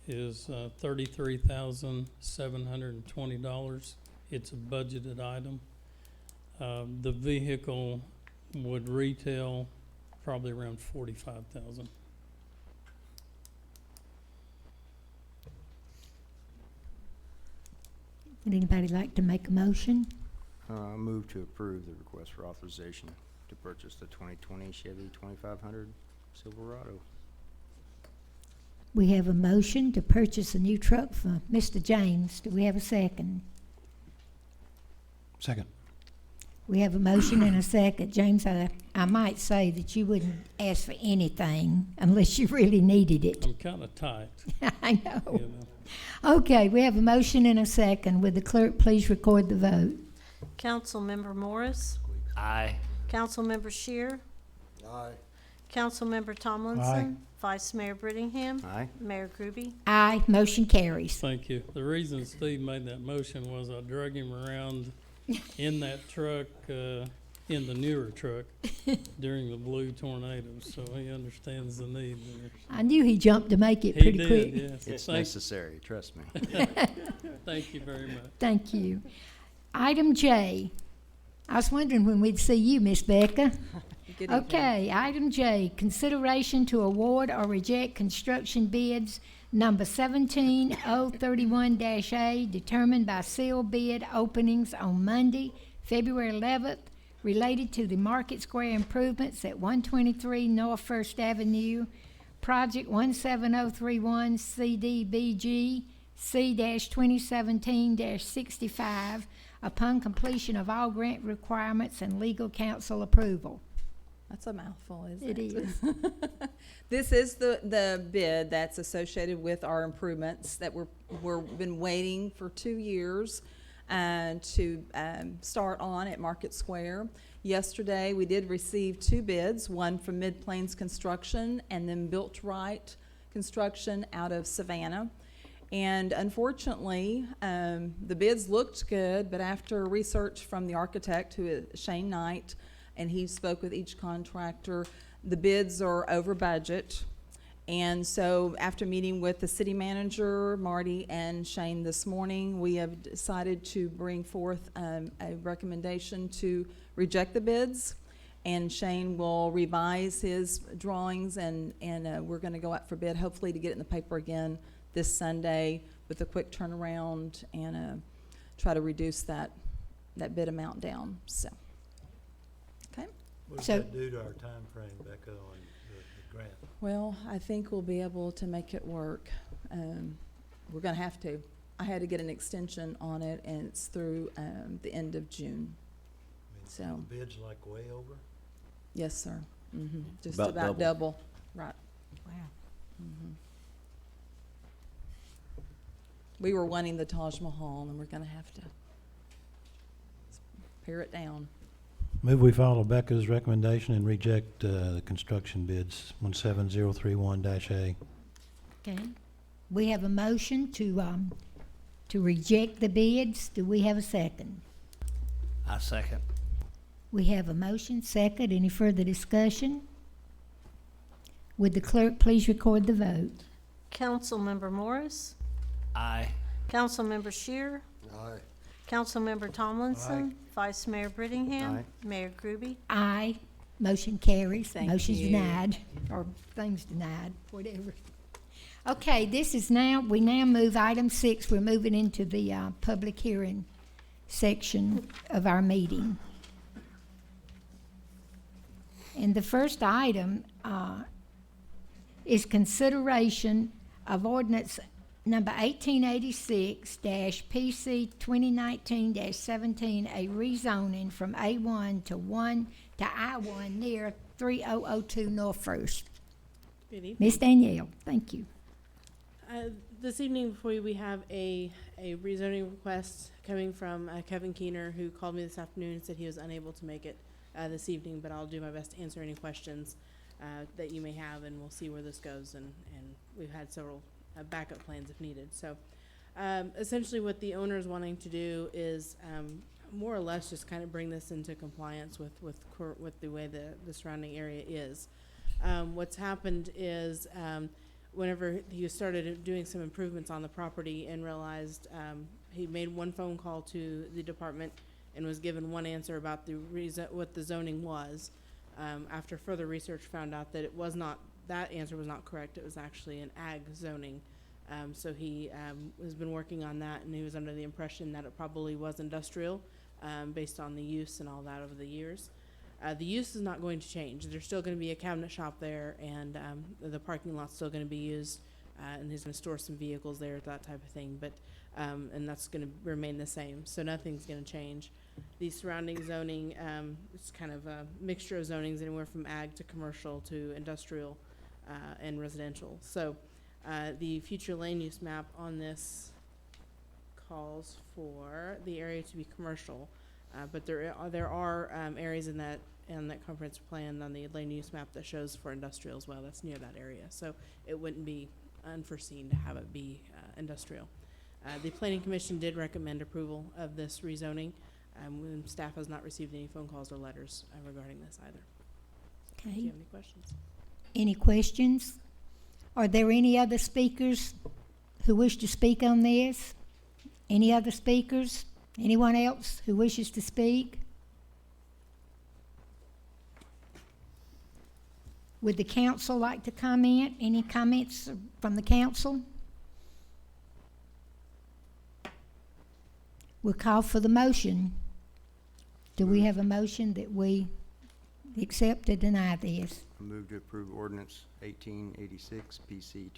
is $33,720. It's a budgeted item. The vehicle would retail probably around $45,000. Would anybody like to make a motion? Move to approve the request for authorization to purchase the 2020 Chevy 2500 Silverado. We have a motion to purchase a new truck for Mr. James. Do we have a second? Second. We have a motion and a second. James, I might say that you wouldn't ask for anything unless you really needed it. I'm kind of tight. I know. You know. Okay, we have a motion and a second. Would the clerk please record the vote? Councilmember Morris, Aye. Councilmember Shear, Aye. Councilmember Tomlinson, Vice Mayor Brittingham, Aye. Mayor Groby. Aye, motion carries. Thank you. The reason Steve made that motion was I drug him around in that truck, in the newer truck, during the blue tornado, so he understands the need there. I knew he jumped to make it He pretty did, quick. yes. It's Thank- necessary, trust me. Thank you very much. Thank you. Item J. I was wondering when we'd see you, Miss Becca. Okay, item J, consideration to award or reject construction bids number 17031-A, determined by sealed bid openings on Monday, February 11th, related to the Market Square improvements at 123 North First Avenue, Project 17031 CDBG C-2017-65 upon completion of all grant requirements and legal counsel approval. That's a mouthful, isn't it? It is. This is the bid that's associated with our improvements that we're been waiting for 2 years to start on at Market Square. Yesterday, we did receive 2 bids, one from Mid Plains Construction and then Built Right Construction out of Savannah. And unfortunately, the bids looked good, but after research from the architect, who is Shane Knight, and he spoke with each contractor, the bids are over budget. And so after meeting with the city manager, Marty and Shane this morning, we have decided to bring forth a recommendation to reject the bids. And Shane will revise his drawings and we're gonna go out for bid, hopefully to get it in the paper again this Sunday with a quick turnaround and try to reduce that bid amount down, so. Okay. What does So- that do to our time frame, Becca, on the grant? Well, I think we'll be able to make it work. We're gonna have to. I had to get an extension on it, and it's through the end of June. I mean, So, the bid's like way over? yes, sir. Just About about double. Right. Wow. We were wanting the Taj Mahal, and we're gonna have to pare it down. Move we follow Becca's recommendation and reject the construction bids 17031-A. Okay. We have a motion to reject the bids. Do we have a second? I second. We have a motion, second. Any further discussion? Would the clerk please record the vote? Councilmember Morris, Aye. Councilmember Shear, Aye. Councilmember Tomlinson, Vice Mayor Brittingham, Aye. Mayor Groby. Aye. Motion carries. Thank Motion's you. denied, or things denied, whatever. Okay, we now move item 6. We're moving into the public hearing section of our meeting. And the first item is consideration of ordinance number 1886-PC 2019-17, a rezoning from A1 to I1 near 3002 North First. Good evening. Miss Danielle, thank you. This evening before you, we have a rezoning request coming from Kevin Keener, who called me this afternoon and said he was unable to make it this evening, but I'll do my best to answer any questions that you may have, and we'll see where this goes, and we've had several backup plans if needed. So essentially what the owner is wanting to do is more or less just kind of bring this into compliance with the way the surrounding area is. What's happened is whenever he started doing some improvements on the property and realized he made one phone call to the department and was given one answer about what the zoning was. After further research, found out that that answer was not correct. It was actually an ag zoning. So he has been working on that, and he was under the impression that it probably was industrial based on the use and all that over the years. The use is not going to change. There's still going to be a cabinet shop there, and the parking lot's still going to be used, and he's going to store some vehicles there, that type of thing. But and that's going to remain the same, so nothing's going to change. The surrounding zoning, it's kind of a mixture of zonings, anywhere from ag to commercial to industrial and residential. So the future land use map on this calls for the area to be commercial. But there are areas in that comprehensive plan on the land use map that shows for industrial as well. That's near that area, so it wouldn't be unforeseen to have it be industrial. The Planning Commission did recommend approval of this rezoning. Staff has not received any phone calls or letters regarding this either. Do you Okay. have any questions? Any questions? Are there any other speakers who wish to speak on this? Any other speakers? Anyone else who wishes to speak? Would the council like to comment? Any comments from the council? We'll call for the motion. Do we have a motion that we accept or deny this? I move to approve ordinance 1886 PC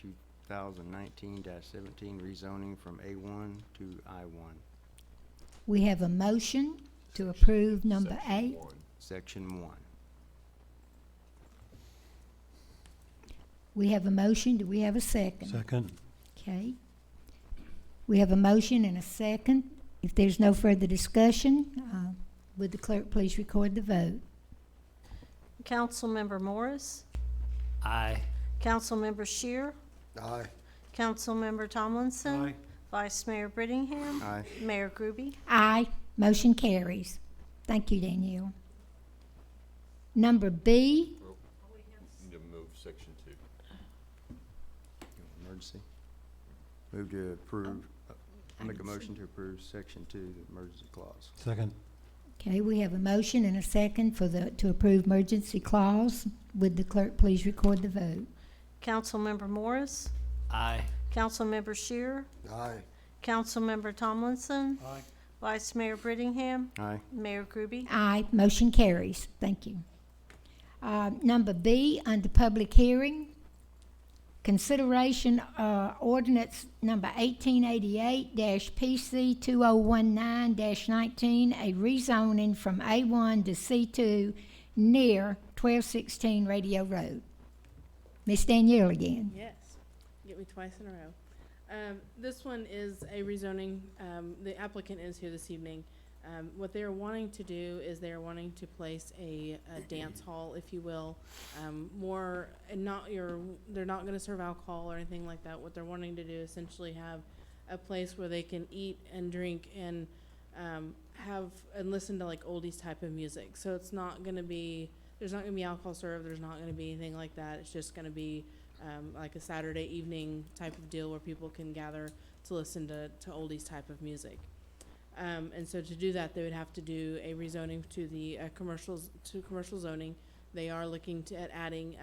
2019-17 rezoning from A1 to I1. We have a motion to approve number 8. Section 1. We have a motion. Do we have a second? Second. Okay. We have a motion and a second. If there's no further discussion, would the clerk please record the vote? Councilmember Morris, Aye. Councilmember Shear, Aye. Councilmember Tomlinson, Aye. Vice Mayor Brittingham, Aye. Mayor Groby. Aye. Motion carries. Thank you, Danielle. Number B, Need to move section 2. Emergency. Move to approve, make a motion to approve Section 2, the emergency clause. Second. okay, we have a motion and a second to approve emergency clause. Would the clerk please record the vote? Councilmember Morris, Aye. Councilmember Shear, Aye. Councilmember Tomlinson, Aye. Vice Mayor Brittingham, Aye. Mayor Groby. Aye. Motion carries. Thank you. Number B, under public hearing, consideration ordinance number 1888-PC 2019-19, a rezoning from A1 to C2 near 1216 Radio Road. Miss Danielle again. Yes, get me twice in a row. This one is a rezoning. The applicant is here this evening. What they're wanting to do is they're wanting to place a dance hall, if you will, more, and they're not gonna serve alcohol or anything like that. What they're wanting to do is essentially have a place where they can eat and drink and, have, and listen to like oldies type of music. So it's not gonna be, there's not gonna be alcohol served, there's not gonna be anything like that. It's just gonna be, like a Saturday evening type of deal where people can gather to listen to oldies type of music. And so to do that, they would have to do a rezoning to the commercial zoning. They are looking at adding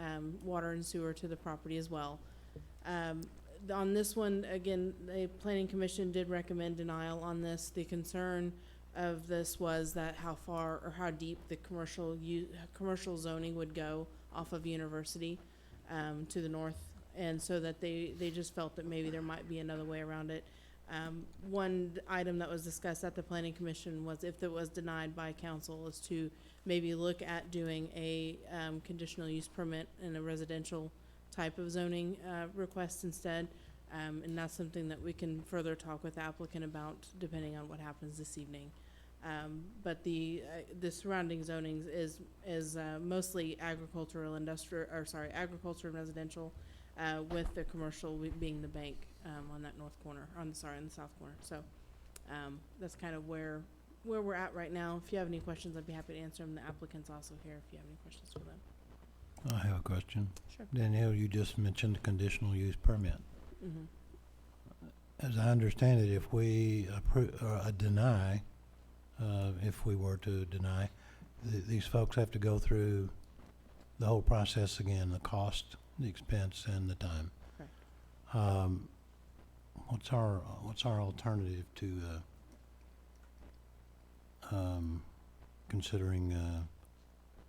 water and sewer to the property as well. On this one, again, the Planning Commission did recommend denial on this. The concern of this was that how far or how deep the commercial zoning would go off of University to the north, and so that they just felt that maybe there might be another way around it. One item that was discussed at the Planning Commission was, if it was denied by council, is to maybe look at doing a conditional use permit in a residential type of zoning request instead. And that's something that we can further talk with the applicant about depending on what happens this evening. But the surrounding zonings is mostly agricultural, agriculture and residential, with the commercial being the bank on that north corner, on the south corner. So that's kind of where we're at right now. If you have any questions, I'd be happy to answer them. The applicant's also here if you have any questions for them. I have a question. Sure. Danielle, you just mentioned conditional use permit. Mm-hmm. As I understand it, if we deny, if we were to deny, these folks have to go through the whole process again, the cost, the expense, and the time. Correct. What's our alternative to considering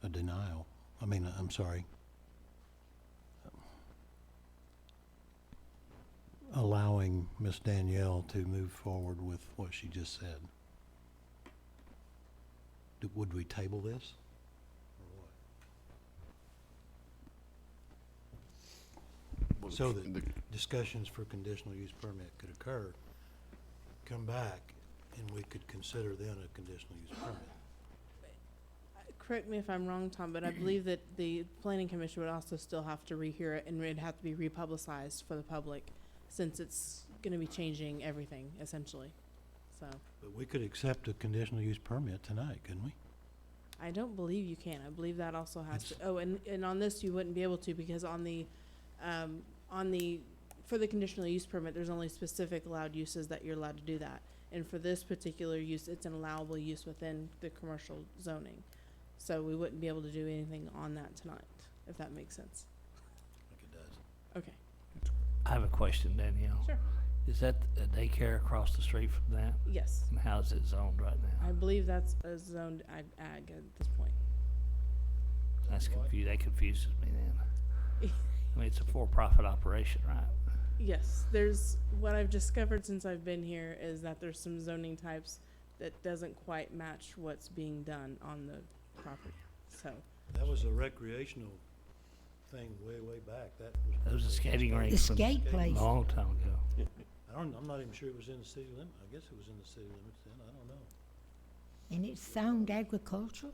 a denial? I mean, I'm sorry. Allowing Miss Danielle to move forward with what she just said. Would we table this? So that discussions for conditional use permit could occur, come back, and we could consider then a conditional use permit. Correct me if I'm wrong, Tom, but I believe that the Planning Commission would also still have to rehear it, and it'd have to be republicized for the public, since it's gonna be changing everything, essentially, so. But we could accept a conditional use permit tonight, couldn't we? I don't believe you can. I believe that also has to, It's- and on this, you wouldn't be able to, because for the conditional use permit, there's only specific allowed uses that you're allowed to do that. And for this particular use, it's an allowable use within the commercial zoning. So we wouldn't be able to do anything on that tonight, if that makes sense. I think it does. Okay. I have a question, Danielle. Sure. Is that a daycare across the street from that? Yes. And how's it zoned right now? I believe that's a zoned ag at this point. That confuses me then. I mean, it's a for-profit operation, right? Yes, what I've discovered since I've been here is that there's some zoning types that doesn't quite match what's being done on the property, so. That was a recreational thing way back. That There was a skating rink The from skate place. a long time ago. I'm not even sure it was in the city limit. I guess it was in the city limits then. I don't know. And it sound agricultural?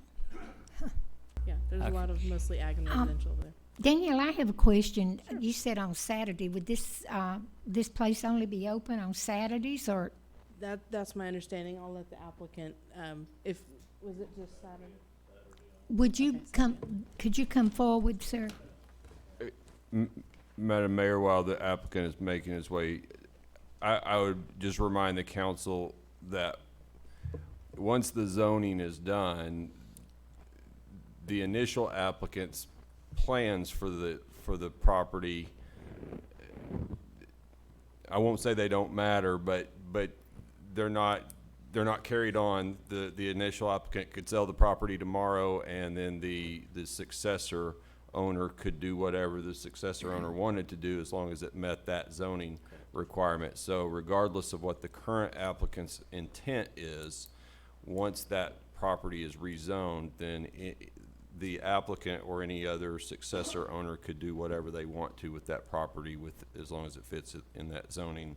Yeah, there's a lot of mostly ag and residential there. Danielle, I have a question. You said on Saturday, would this place only be open on Saturdays, or? That's my understanding. I'll let the applicant, was it just Saturday? Would you could you come forward, sir? Madam Mayor, while the applicant is making his way, I would just remind the council that once the zoning is done, the initial applicant's plans for the property, I won't say they don't matter, but they're not carried on. The initial applicant could sell the property tomorrow, and then the successor owner could do whatever the successor owner wanted to do as long as it met that zoning requirement. So regardless of what the current applicant's intent is, once that property is rezoned, then the applicant or any other successor owner could do whatever they want to with that property, as long as it fits in that zoning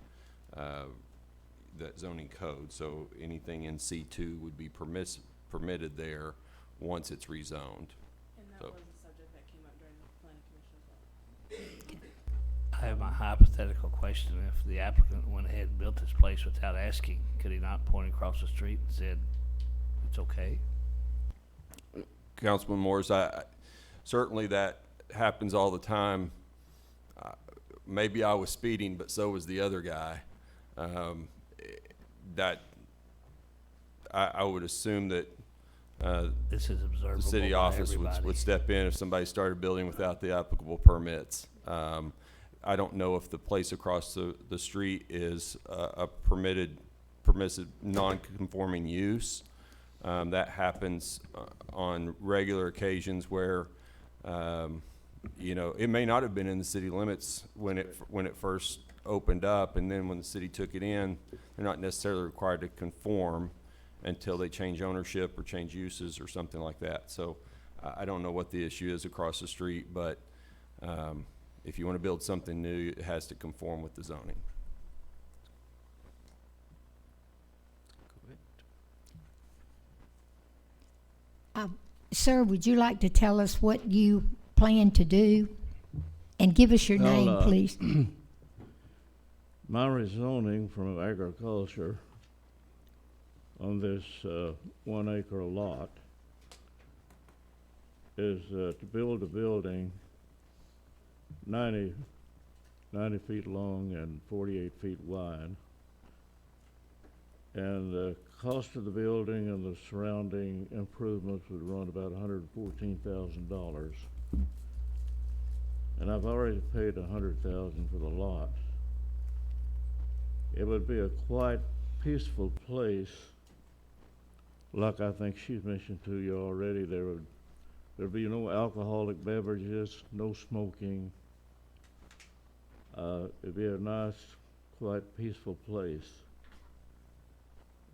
code. So anything in C2 would be permitted there once it's rezoned. And that So. was a subject that came up during the planning commission as well. I have my hypothetical question. If the applicant went ahead and built this place without asking, could he not point across the street and said, it's okay? Councilman Morris, certainly that happens all the time. Maybe I was speeding, but so was the other guy. That I would assume that This is observable the city by office everybody. would step in if somebody started building without the applicable permits. I don't know if the place across the street is a permissive non-conforming use. That happens on regular occasions where, it may not have been in the city limits when it first opened up, and then when the city took it in, they're not necessarily required to conform until they change ownership or change uses or something like that. So I don't know what the issue is across the street, but if you want to build something new, it has to conform with the zoning. Sir, would you like to tell us what you plan to do? And give us your name, please. My rezoning from agriculture on this 1 acre lot is to build a building 90 feet long and 48 feet wide. And the cost of the building and the surrounding improvements would run about $114,000. And I've already paid $100,000 for the lot. It would be a quite peaceful place, like I think she's mentioned to you already. There'd be no alcoholic beverages, no smoking. It'd be a nice, quite peaceful place.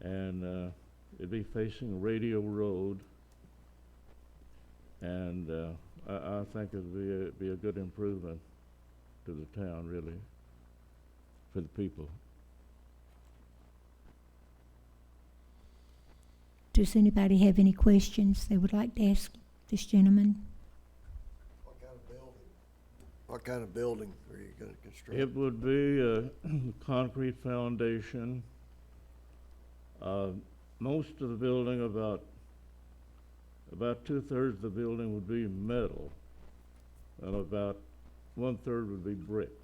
And it'd be facing Radio Road, and I think it'd be a good improvement to the town, really, for the people. Does anybody have any questions they would like to ask this gentleman? What kind of building are you gonna construct? It would be a concrete foundation. Most of the building, about 2/3 of the building would be metal, and about 1/3 would be brick.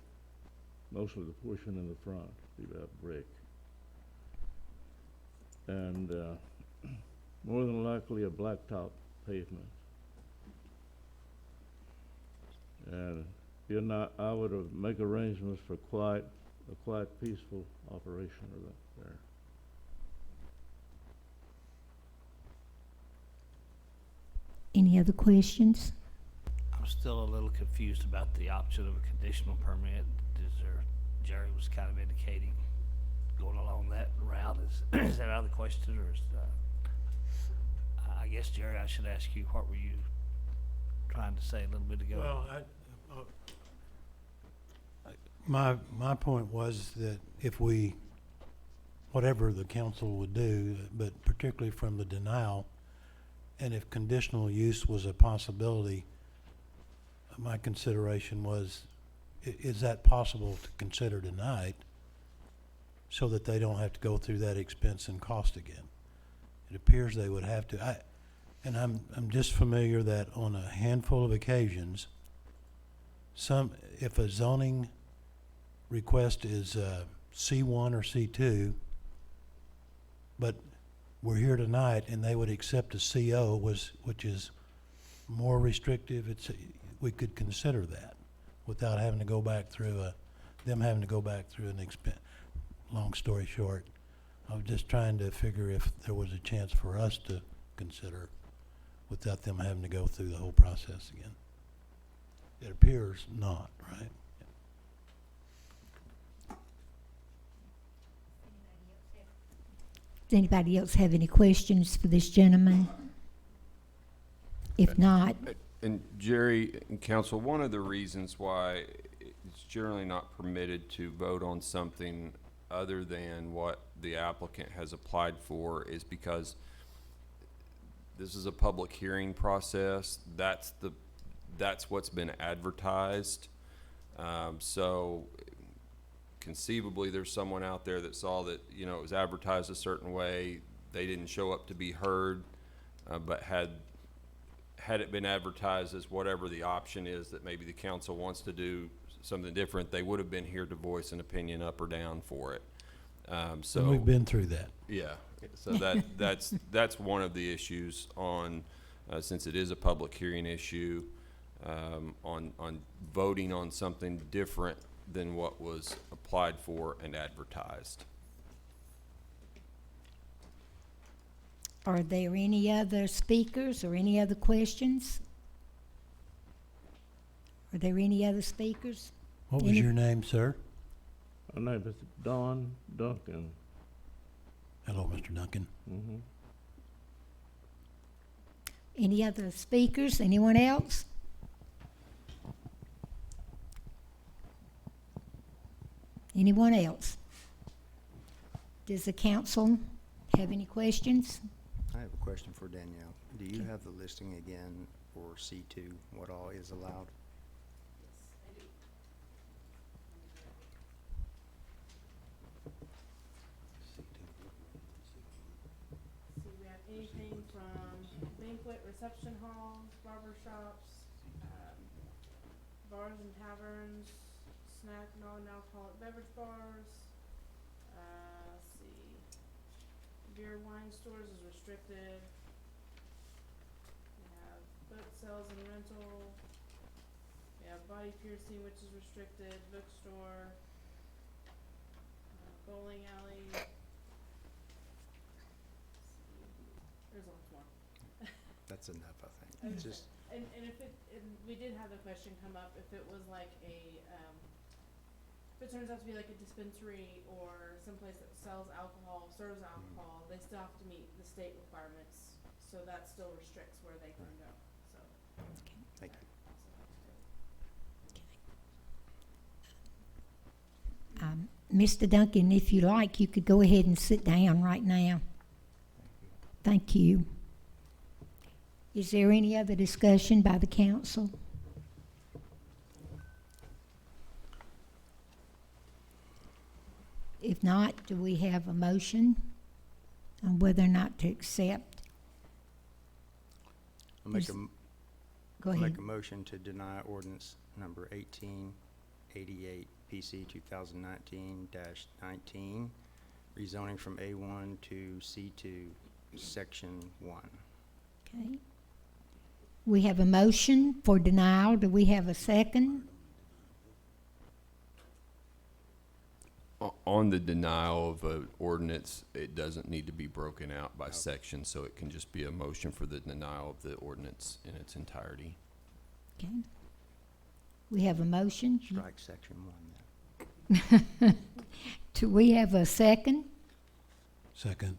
Most of the portion in the front would be about brick. And more than likely a blacktop pavement. And I would make arrangements for a quite peaceful operation of that there. Any other questions? I'm still a little confused about the option of a conditional permit. Is there Jerry was kind of indicating going along that route. Is that out of the question, or is, I guess, Jerry, I should ask you, what were you trying to say a little bit ago? Well, my point was that if we, whatever the council would do, but particularly from the denial, and if conditional use was a possibility, my consideration was, is that possible to consider tonight so that they don't have to go through that expense and cost again? It appears they would have to. I'm just familiar that on a handful of occasions, if a zoning request is C1 or C2, but we're here tonight and they would accept a CO, which is more restrictive, we could consider that without having to go back through them having to go back through an expense. Long story short, I was just trying to figure if there was a chance for us to consider without them having to go through the whole process again. It appears not, right? Does anybody else have any questions for this gentleman? If not, And Jerry and council, one of the reasons why it's generally not permitted to vote on something other than what the applicant has applied for is because this is a public hearing process. That's what's been advertised. So conceivably there's someone out there that saw that, you know, it was advertised a certain way. They didn't show up to be heard, but had it been advertised as whatever the option is that maybe the council wants to do something different, they would have been here to voice an opinion up or down for it. So And we've been through that. Yeah, so that's one of the issues on, since it is a public hearing issue, on voting on something different than what was applied for and advertised. are there any other speakers or any other questions? Are there any other speakers? What was your name, sir? My name is Don Duncan. Hello, Mr. Duncan. Mm-hmm. Any other speakers? Anyone else? Anyone else? Does the council have any questions? I have a question for Danielle. Do you have the listing again for C2, what all is allowed? So we have anything from banquet, reception halls, barber shops, bars and taverns, snack, non-alcoholic beverage bars. Let's see, beer, wine stores is restricted. We have boat sales and rental. We have body piercing, which is restricted, bookstore, bowling alley. There's lots more. That's enough, I think. I It's would just, say. And if it, and we did have the question come up, if it was like a, if it turns out to be like a dispensary or someplace that sells alcohol, serves alcohol, they still have to meet the state requirements, so that still restricts where they can go, so. thank you. Mr. Duncan, if you like, you could go ahead and sit down right now. Thank you. Is there any other discussion by the council? If not, do we have a motion on whether or not to accept? I'll make Is- a, m- Go I'll ahead. make a motion to deny ordinance number 1888, PC 2019-19, rezoning from A1 to C2, Section 1. Okay. We have a motion for denial. Do we have a second? On the denial of an ordinance, it doesn't need to be broken out by section, so it can just be a motion for the denial of the ordinance in its entirety. Okay. We have a motion. Strike Section 1 then. Do we have a second? Second.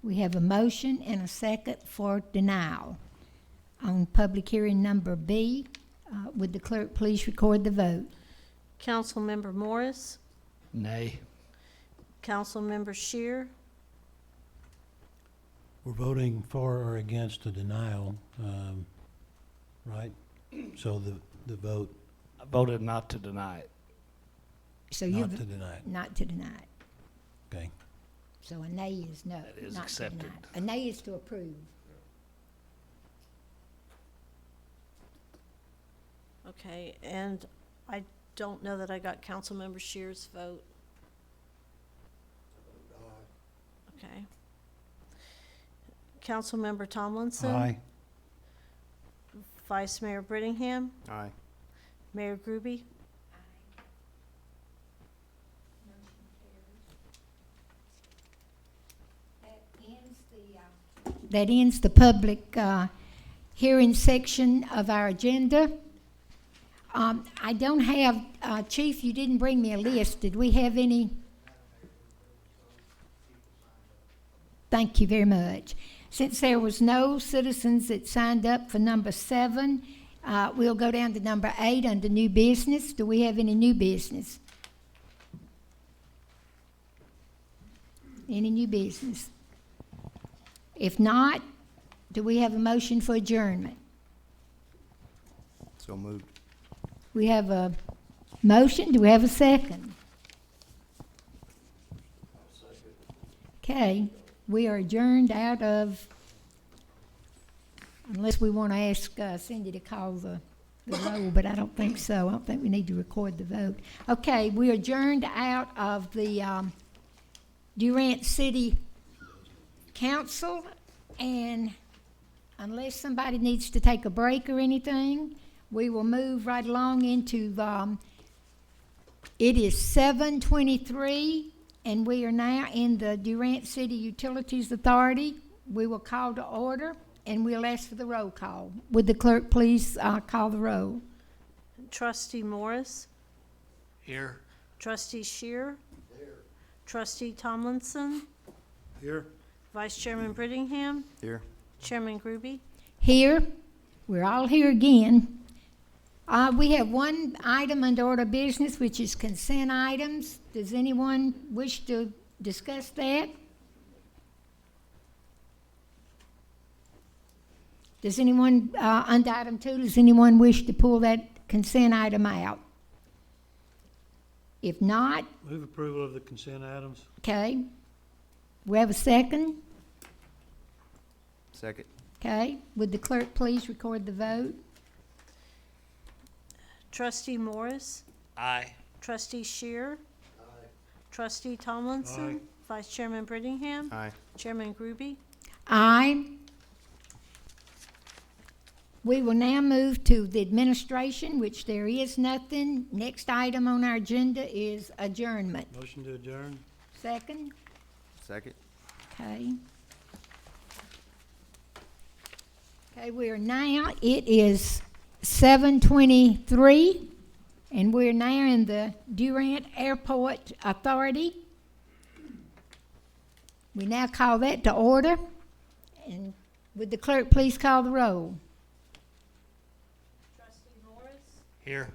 We have a motion and a second for denial. On public hearing number B, would the clerk please record the vote? Councilmember Morris, Nay. Councilmember Shear, We're voting for or against a denial, right? So the vote I voted not to deny it. So you not to deny it. Not to deny it. Okay. So a nay is no. That is not to accepted. deny it. A nay is to approve. okay, and I don't know that I got Councilmember Shear's vote. Okay. Councilmember Tomlinson? Aye. Vice Mayor Brittingham? Aye. Mayor Groby? That ends the public hearing section of our agenda. I don't have, Chief, you didn't bring me a list. Did we have any? Thank you very much. Since there was no citizens that signed up for number 7, we'll go down to number 8 under new business. Do we have any new business? Any new business? If not, do we have a motion for adjournment? So moved. We have a motion. Do we have a second? Okay, we are adjourned out of, unless we want to ask Cindy to call the roll, but I don't think so. I don't think we need to record the vote. Okay, we are adjourned out of the Durant City Council, and unless somebody needs to take a break or anything, we will move right along into it is 7:23, and we are now in the Durant City Utilities Authority. We will call to order, and we'll ask for the roll call. Would the clerk please call the roll? Trustee Morris? Here. Trustee Shear? Here. Trustee Tomlinson? Here. Vice Chairman Brittingham? Here. Chairman Groby? Here. We're all here again. We have one item under order of business, which is consent items. Does anyone wish to discuss that? Does anyone, under item 2, does anyone wish to pull that consent item out? If not, Move approval of the consent items. okay. We have a second? Second. Okay. Would the clerk please record the vote? Trustee Morris? Aye. Trustee Shear? Aye. Trustee Tomlinson? Aye. Vice Chairman Brittingham? Aye. Chairman Groby? Aye. We will now move to the administration, which there is nothing. Next item on our agenda is adjournment. Motion to adjourn. Second? Second. Okay. Okay, we are now, it is 7:23, and we're now in the Durant Airport Authority. We now call that to order. And would the clerk please call the roll? Trustee Morris? Here.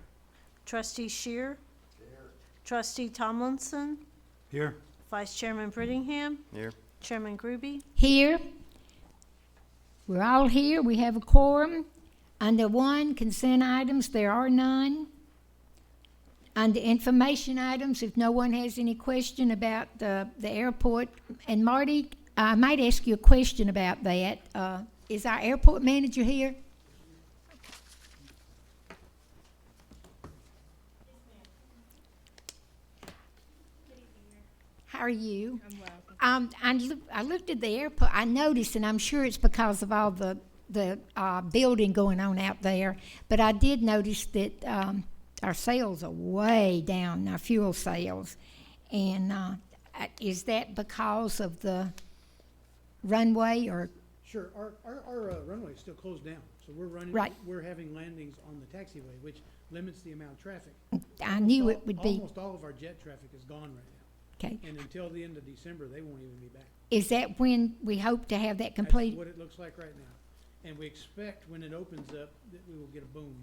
Trustee Shear? Here. Trustee Tomlinson? Here. Vice Chairman Brittingham? Here. Chairman Groby? Here. We're all here. We have a quorum. Under 1, consent items, there are none. Under information items, if no one has any question about the airport, and Marty, I might ask you a question about that. Is our airport manager here? How are you? I'm well. I looked at the airport. I noticed, and I'm sure it's because of all the building going on out there, but I did notice that our sales are way down, our fuel sales. And is that because of the runway or? Sure, our runway is still closed down. So we're running, Right. we're having landings on the taxiway, which limits the amount of traffic. I knew it would be, Almost all of our jet traffic is gone right now. okay. And until the end of December, they won't even be back. Is that when we hope to have that That's completed? what it looks like right now. And we expect when it opens up that we will get a boom.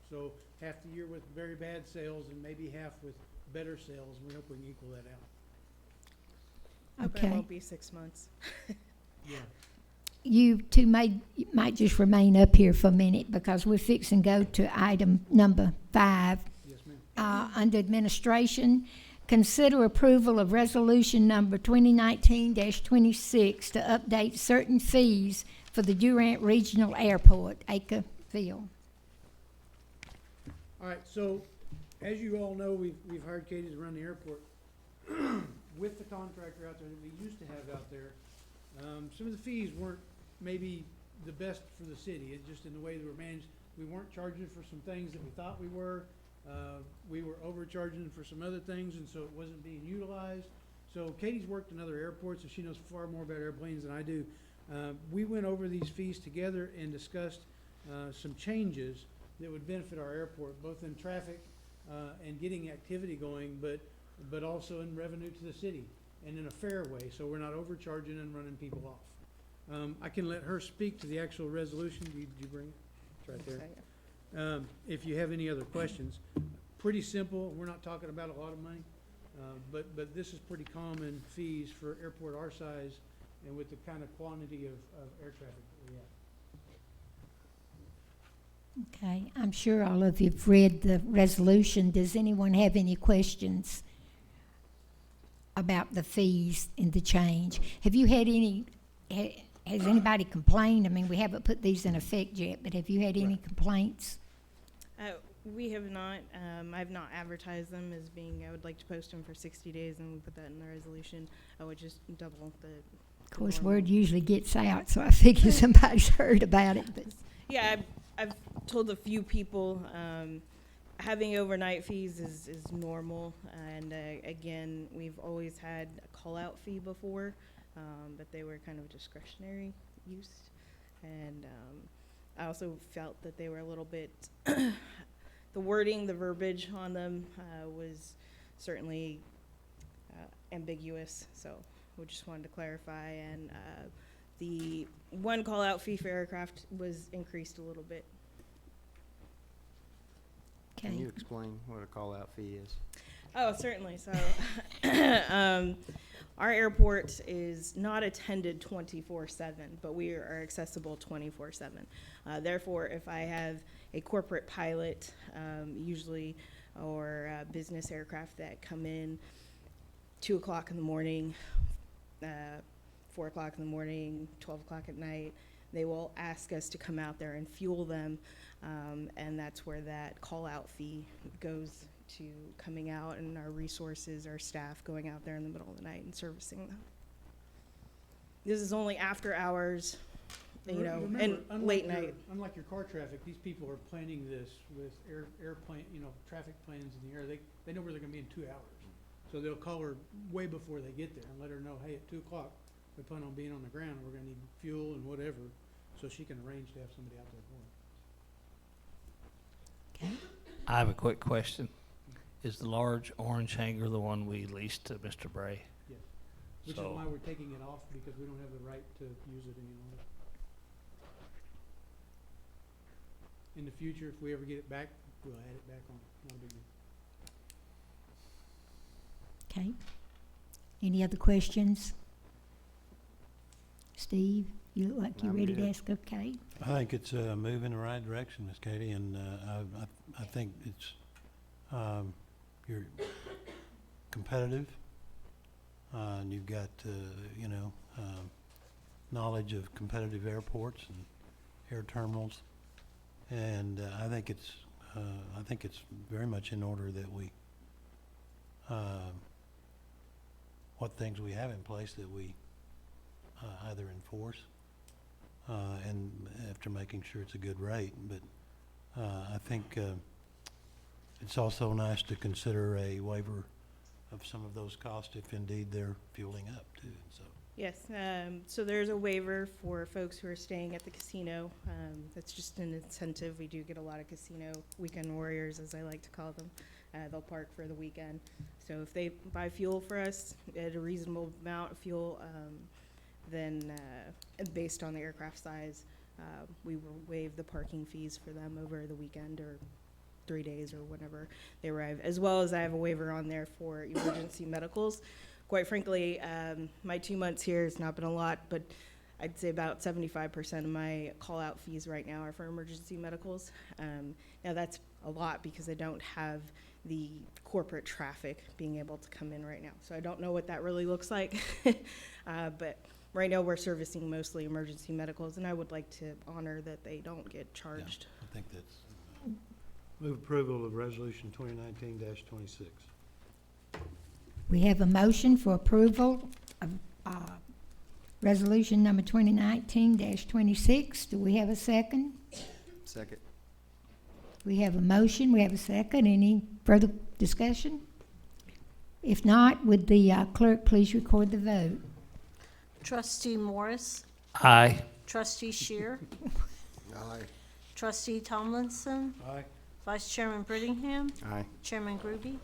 So half the year with very bad sales and maybe half with better sales, and we hope we can equal that out. Hope it Okay. won't be 6 months. Yeah. You two might just remain up here for a minute because we're fixing to go to item number 5. Yes, ma'am. Under administration, consider approval of resolution number 2019-26 to update certain fees for the Durant Regional Airport, Acreville. All right, so as you all know, we've hired Katie to run the airport. With the contractor out there that we used to have out there, some of the fees weren't maybe the best for the city. It's just in the way they were managed. We weren't charging for some things that we thought we were. We were overcharging for some other things, and so it wasn't being utilized. So Katie's worked in other airports, and she knows far more about airplanes than I do. We went over these fees together and discussed some changes that would benefit our airport, both in traffic and getting activity going, but also in revenue to the city and in a fair way, so we're not overcharging and running people off. I can let her speak to the actual resolution. Did you bring it? It's right there. If you have any other questions, pretty simple. We're not talking about a lot of money, but this is pretty common fees for airport our size and with the kind of quantity of air traffic that we have. Okay, I'm sure all of you've read the resolution. Does anyone have any questions about the fees and the change? Have you had any, has anybody complained? I mean, we haven't put these in effect yet, but have you had any complaints? We have not. I've not advertised them as being, I would like to post them for 60 days, and we put that in the resolution. I would just double the. Of course, word usually gets out, so I figure somebody's heard about it, but. Yeah, I've told a few people, having overnight fees is normal, and again, we've always had a call-out fee before, but they were kind of discretionary use, and I also felt that they were a little bit, the wording, the verbiage on them was certainly ambiguous, so we just wanted to clarify, and the one call-out fee for aircraft was increased a little bit. Can you explain what a call-out fee is? Oh, certainly. So our airport is not attended 24/7, but we are accessible 24/7. Therefore, if I have a corporate pilot, usually, or business aircraft that come in 2 o'clock in the morning, 4 o'clock in the morning, 12 o'clock at night, they will ask us to come out there and fuel them, and that's where that call-out fee goes to, coming out, and our resources, our staff going out there in the middle of the night and servicing them. This is only after hours, you know, Remember, and late night. Unlike your car traffic, these people are planning this with airplane, traffic plans in the air. They know where they're gonna be in 2 hours. So they'll call her way before they get there and let her know, hey, at 2 o'clock, we plan on being on the ground, and we're gonna need fuel and whatever, so she can arrange to have somebody out there for her. I have a quick question. Is the large orange hangar the one we leased to Mr. Bray? Yes. Which is So- why we're taking it off, because we don't have the right to use it any longer. In the future, if we ever get it back, we'll add it back on. Not a big deal. Okay. Any other questions? Steve, you look like you're I'm ready to good. ask, okay? I think it's a move in the right direction, Miss Katie, and I think it's, you're competitive, and you've got, knowledge of competitive airports and air terminals, and I think it's very much in order that we, what things we have in place that we either enforce, and after making sure it's a good rate, but I think it's also nice to consider a waiver of some of those costs if indeed they're fueling up too. So Yes, so there's a waiver for folks who are staying at the casino. That's just an incentive. We do get a lot of casino weekend warriors, as I like to call them. They'll park for the weekend. So if they buy fuel for us at a reasonable amount of fuel, then based on the aircraft size, we will waive the parking fees for them over the weekend or 3 days or whenever they arrive. As well as I have a waiver on there for emergency medicals. Quite frankly, my 2 months here has not been a lot, but I'd say about 75% of my call-out fees right now are for emergency medicals. Now that's a lot because I don't have the corporate traffic being able to come in right now. So I don't know what that really looks like. But right now we're servicing mostly emergency medicals, and I would like to honor that they don't get charged. I think that's, Move approval of resolution 2019-26. We have a motion for approval of resolution number 2019-26. Do we have a second? Second. We have a motion, we have a second. Any further discussion? If not, would the clerk please record the vote? Trustee Morris? Aye. Trustee Shear? Aye. Trustee Tomlinson? Aye. Vice Chairman Brittingham? Aye. Chairman Groby?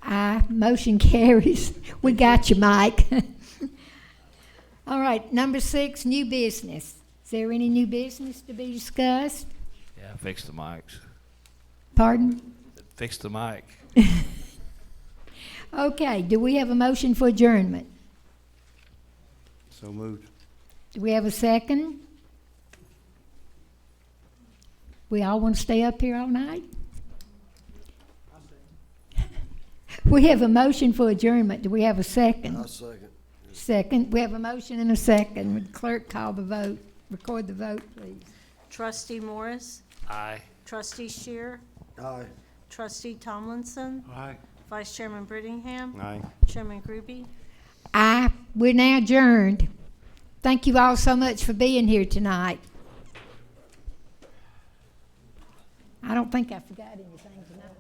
Aye, motion carries. We got you, Mike. All right, number 6, new business. Is there any new business to be discussed? Yeah, fix the mics. Pardon? Fix the mic. Okay, do we have a motion for adjournment? So moved. Do we have a second? We all want to stay up here all night? We have a motion for adjournment. Do we have a second? I'll second. Second. We have a motion and a second. Would the clerk call the vote? Record the vote, please. Trustee Morris? Aye. Trustee Shear? Aye. Trustee Tomlinson? Aye. Vice Chairman Brittingham? Aye. Chairman Groby? Aye. We're now adjourned. Thank you all so much for being here tonight. I don't think I forgot anything tonight.